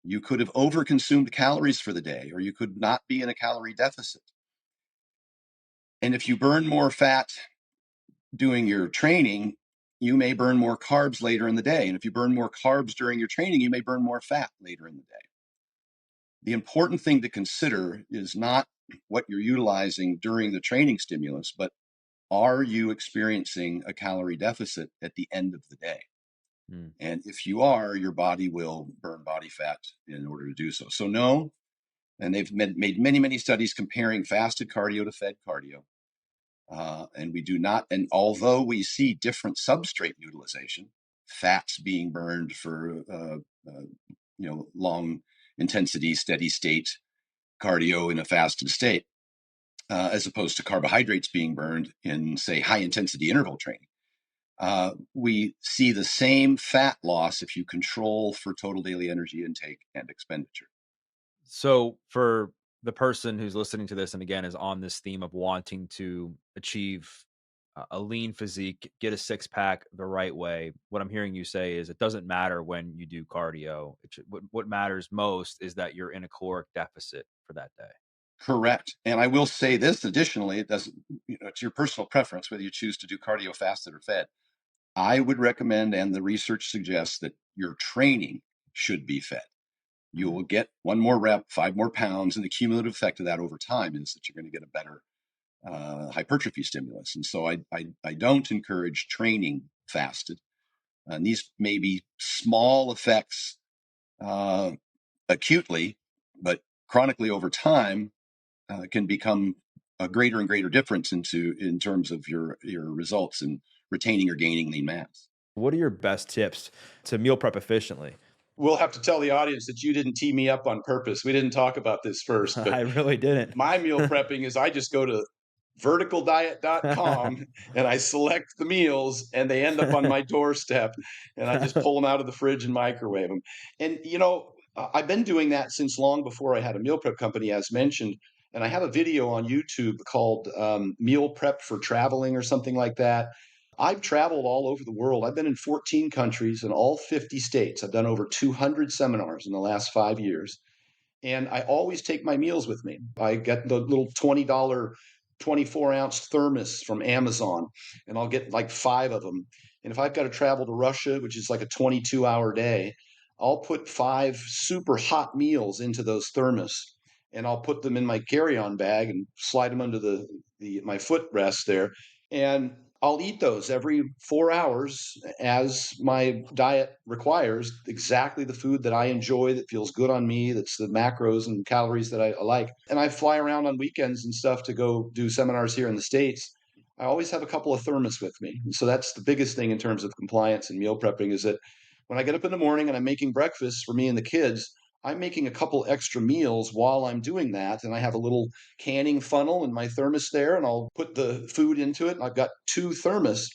You could have overconsumed calories for the day, or you could not be in a calorie deficit. And if you burn more fat doing your training, you may burn more carbs later in the day. And if you burn more carbs during your training, you may burn more fat later in the day. The important thing to consider is not what you're utilizing during the training stimulus, but are you experiencing a calorie deficit at the end of the day? Mm. And if you are, your body will burn body fat in order to do so. So no, and they've made many, many studies comparing fasted cardio to fed cardio. And we do not, and although we see different substrate utilization, fats being burned for long intensity, steady state cardio in a fasted state, as opposed to carbohydrates being burned in, say, high intensity interval training. We see the same fat loss if you control for total daily energy intake and expenditure. So for the person who's listening to this and again is on this theme of wanting to achieve a lean physique, get a six pack the right way, what I'm hearing you say is it doesn't matter when you do cardio. What matters most is that you're in a caloric deficit for that day. Correct. And I will say this additionally, it doesn't, it's your personal preference whether you choose to do cardio fasted or fed. I would recommend, and the research suggests, that your training should be fed. You will get one more rep, 5 more pounds, and the cumulative effect of that over time is that you're going to get a better hypertrophy stimulus. And so I don't encourage training fasted. And these may be small effects acutely, but chronically over time can become a greater and greater difference in terms of your results in retaining or gaining lean mass. What are your best tips to meal prep efficiently? We'll have to tell the audience that you didn't tee me up on purpose. We didn't talk about this first, but I really didn't. my meal prepping is I just go to verticaldiet.com and I select the meals and they end up on my doorstep and I just pull them out of the fridge and microwave them. And I've been doing that since long before I had a meal prep company, as mentioned. And I have a video on YouTube called Meal Prep for Traveling or something like that. I've traveled all over the world. I've been in 14 countries in all 50 states. I've done over 200 seminars in the last 5 years. And I always take my meals with me. I get the little $20 24-ounce thermos from Amazon, and I'll get like 5 of them. And if I've got to travel to Russia, which is like a 22-hour day, I'll put 5 super hot meals into those thermos, and I'll put them in my carry-on bag and slide them under my footrest there. And I'll eat those every 4 hours as my diet requires, exactly the food that I enjoy, that feels good on me, that's the macros and calories that I like. And I fly around on weekends and stuff to go do seminars here in the States. I always have a couple of thermos with me. And so that's the biggest thing in terms of compliance and meal prepping, is that when I get up in the morning and I'm making breakfast for me and the kids, I'm making a couple extra meals while I'm doing that. And I have a little canning funnel in my thermos there, and I'll put the food into it. And I've got 2 thermos.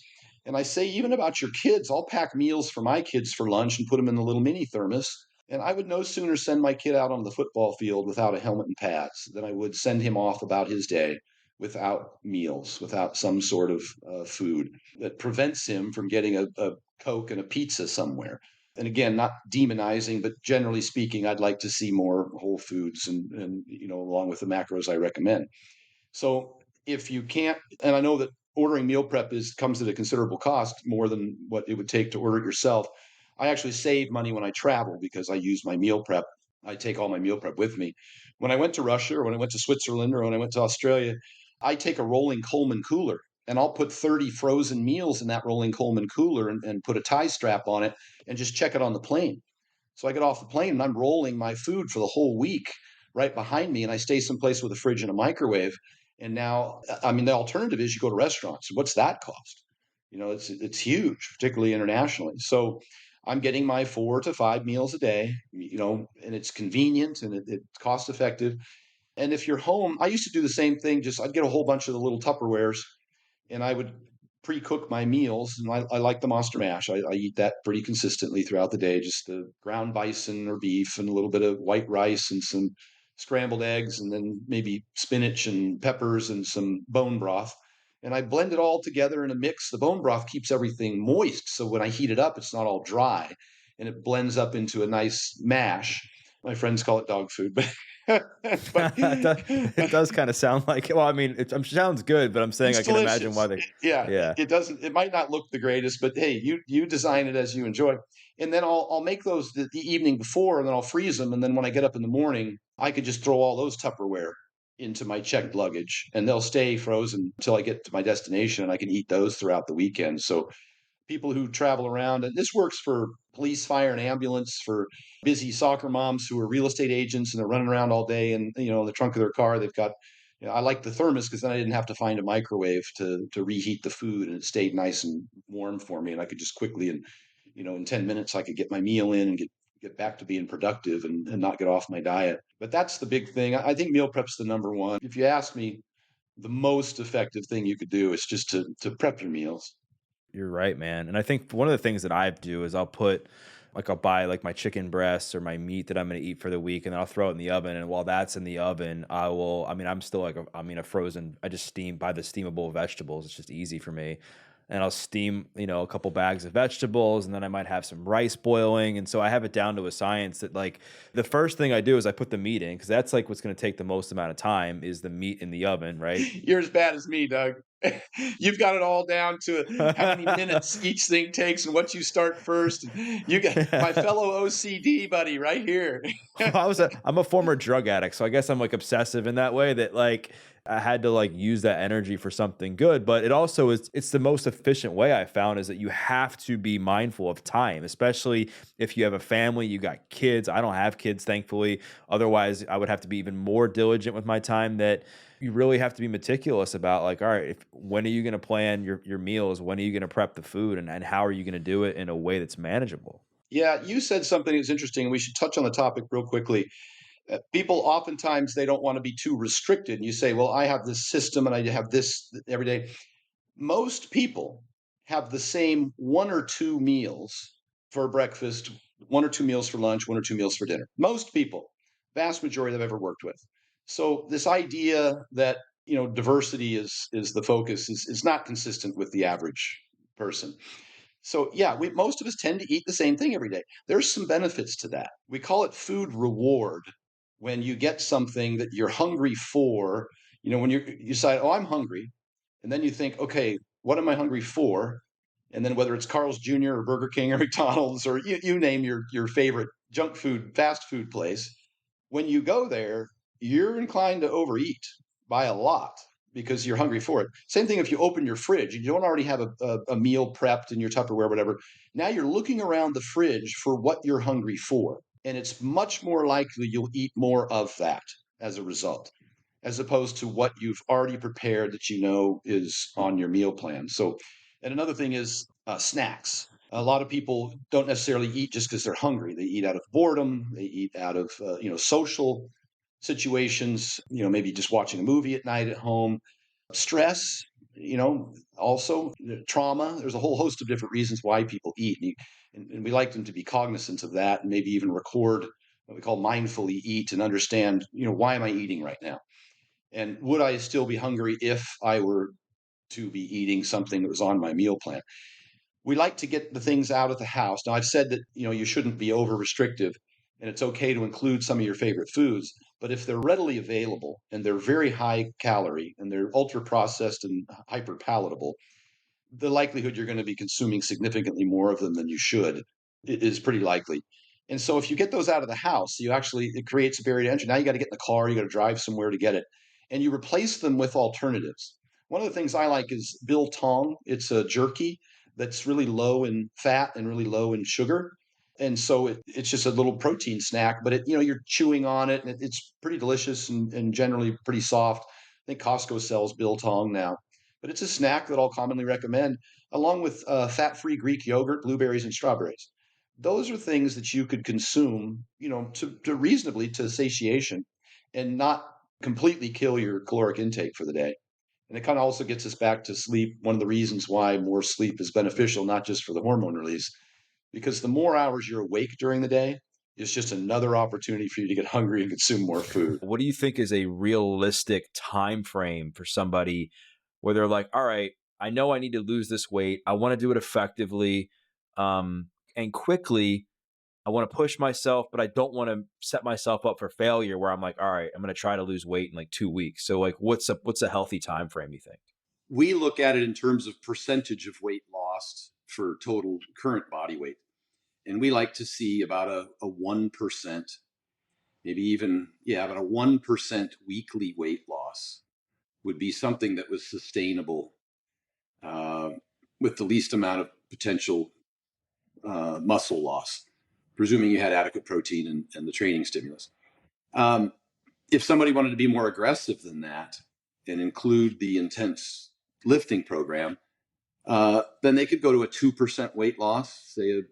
And I say, even about your kids, I'll pack meals for my kids for lunch and put them in the little mini thermos. And I would no sooner send my kid out on the football field without a helmet and pads than I would send him off about his day without meals, without some sort of food that prevents him from getting a Coke and a pizza somewhere. And again, not demonizing, but generally speaking, I'd like to see more whole foods and along with the macros I recommend. So if you can't, and I know that ordering meal prep comes at a considerable cost, more than what it would take to order it yourself. I actually save money when I travel because I use my meal prep. I take all my meal prep with me. When I went to Russia, or when I went to Switzerland, or when I went to Australia, I take a rolling Coleman cooler and I'll put 30 frozen meals in that rolling Coleman cooler and put a tie strap on it and just check it on the plane. So I get off the plane and I'm rolling my food for the whole week right behind me, and I stay someplace with a fridge and a microwave. And now, I mean, the alternative is you go to restaurants. What's that cost? It's huge, particularly internationally. So I'm getting my 4 to 5 meals a day, and it's convenient and it's cost effective. And if you're home, I used to do the same thing. Just I'd get a whole bunch of the little Tupperwares, and I would pre-cook my meals. And I like the Monster Mash. I eat that pretty consistently throughout the day. Just the ground bison or beef and a little bit of white rice and some scrambled eggs, and then maybe spinach and peppers and some bone broth. And I blend it all together in a mix. The bone broth keeps everything moist, so when I heat it up, it's not all dry, and it blends up into a nice mash. My friends call it dog food, but but It does kind of sound like, well, I mean, it sounds good, but I'm saying I it's can imagine why delicious. they, Yeah, yeah. it doesn't. It might not look the greatest, but hey, you design it as you enjoy. And then I'll make those the evening before, and then I'll freeze them. And then when I get up in the morning, I could just throw all those Tupperware into my checked luggage, and they'll stay frozen until I get to my destination, and I can eat those throughout the weekend. So people who travel around, and this works for police, fire, and ambulance, for busy soccer moms who are real estate agents and they're running around all day, and in the trunk of their car they've got. I like the thermos because then I didn't have to find a microwave to reheat the food, and it stayed nice and warm for me, and I could just quickly, and in 10 minutes I could get my meal in and get back to being productive, and not get off my diet. But that's the big thing. I think meal prep's the number one. If you ask me, the most effective thing you could do is just to prep your meals. You're right, man. And I think one of the things that I do is I'll buy like my chicken breasts or my meat that I'm going to eat for the week, and then I'll throw it in the oven. And while that's in the oven, I mean, I'm still like, a frozen, I just buy the steamable vegetables. It's just easy for me. And I'll steam, a couple bags of vegetables, and then I might have some rice boiling. And so I have it down to a science that, like, the first thing I do is I put the meat in, because that's like what's going to take the most amount of time is the meat in the oven, right? You're as bad as me, Doug. You've got it all down to how many minutes each thing takes and what you start first. You got my fellow OCD buddy right here. I'm a former drug addict, so I guess I'm like obsessive in that way, that like I had to like use that energy for something good. But it's the most efficient way I found, is that you have to be mindful of time, especially if you have a family, you got kids. I don't have kids, thankfully. Otherwise, I would have to be even more diligent with my time. That you really have to be meticulous about, like, all right, when are you going to plan your meals? When are you going to prep the food? And how are you going to do it in a way that's manageable? Yeah, you said something that's interesting. We should touch on the topic real quickly. People oftentimes they don't want to be too restricted. And you say, "Well, I have this system and I have this every day." Most people have the same one or two meals for breakfast, one or two meals for lunch, one or two meals for dinner. Most people, vast majority I've ever worked with. So this idea that diversity is the focus is not consistent with the average person. So yeah, we most of us tend to eat the same thing every day. There's some benefits to that. We call it food reward. When you get something that you're hungry for, when you decide, "Oh, I'm hungry," and then you think, "Okay, what am I hungry for?" And then whether it's Carl's Jr. or Burger King or McDonald's, or you name your favorite junk food, fast food place, when you go there, you're inclined to overeat by a lot because you're hungry for it. Same thing if you open your fridge, you don't already have a meal prepped in your Tupperware, whatever. Now you're looking around the fridge for what you're hungry for. And it's much more likely you'll eat more of that as a result, as opposed to what you've already prepared that is on your meal plan. So, and another thing is snacks. A lot of people don't necessarily eat just because they're hungry. They eat out of boredom. They eat out of social situations. Maybe just watching a movie at night at home. Stress. Also trauma. There's a whole host of different reasons why people eat, and we like them to be cognizant of that, and maybe even record what we call mindfully eat, and understand why am I eating right now, and would I still be hungry if I were to be eating something that was on my meal plan? We like to get the things out of the house. Now, I've said that you shouldn't be over restrictive, and it's okay to include some of your favorite foods. But if they're readily available and they're very high calorie and they're ultra processed and hyper palatable, the likelihood you're going to be consuming significantly more of them than you should is pretty likely. And so if you get those out of the house, it creates a barrier to entry. Now you got to get in the car, you got to drive somewhere to get it, and you replace them with alternatives. One of the things I like is biltong. It's a jerky that's really low in fat and really low in sugar. And so it's just a little protein snack, but you're chewing on it, and it's pretty delicious and generally pretty soft. I think Costco sells biltong now, but it's a snack that I'll commonly recommend, along with fat-free Greek yogurt, blueberries, and strawberries. Those are things that you could consume, to reasonably to satiation, and not completely kill your caloric intake for the day. And it kind of also gets us back to sleep. One of the reasons why more sleep is beneficial, not just for the hormone release, because the more hours you're awake during the day, It's just another opportunity for you to get hungry and consume more food. What do you think is a realistic time frame for somebody where they're like, all right, I know I need to lose this weight. I want to do it effectively and quickly. I want to push myself, but I don't want to set myself up for failure where I'm like, all right, I'm going to try to lose weight in like 2 weeks. So like, what's a healthy time frame, you think? We look at it in terms of percentage of weight lost for total current body weight. And we like to see about a 1%, maybe even, about a 1% weekly weight loss would be something that was sustainable with the least amount of potential muscle loss, presuming you had adequate protein and the training stimulus. If somebody wanted to be more aggressive than that and include the intense lifting program, then they could go to a 2% weight loss. Say a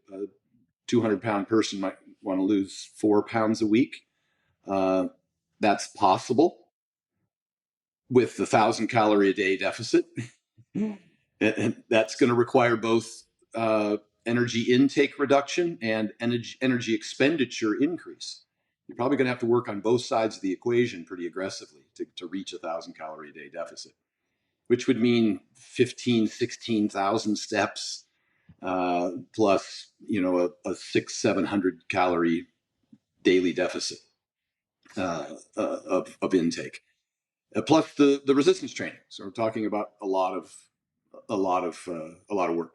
200-pound person might want to lose 4 pounds a week. That's possible with the 1,000-calorie a day deficit. And that's going to require both energy intake reduction and energy expenditure increase. You're probably going to have to work on both sides of the equation pretty aggressively to reach a 1,000-calorie a day deficit, which would mean 15, 16,000 steps plus, a 600-700 calorie daily deficit of intake. Plus the resistance training. So we're talking about a lot of work.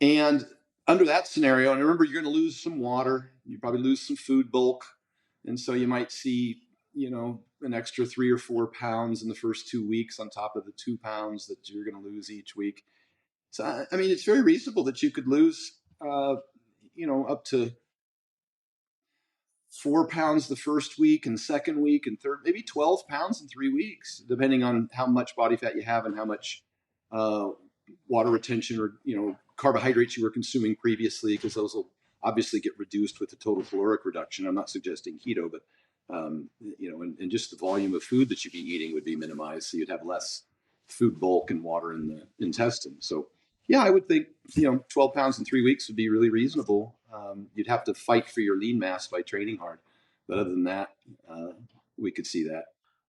And under that scenario, and remember, you're going to lose some water. You probably lose some food bulk, and so you might see, an extra 3 or 4 pounds in the first 2 weeks on top of the 2 pounds that you're going to lose each week. So I mean, it's very reasonable that you could lose, up to 4 pounds the first week and second week and third, maybe 12 pounds in 3 weeks, depending on how much body fat you have and how much water retention or, carbohydrates you were consuming previously, because those will obviously get reduced with the total caloric reduction. I'm not suggesting keto, but, and just the volume of food that you'd be eating would be minimized. So you'd have less food bulk and water in the intestine. So yeah, I would think, 12 pounds in 3 weeks would be really reasonable. You'd have to fight for your lean mass by training hard. But other than that, we could see that.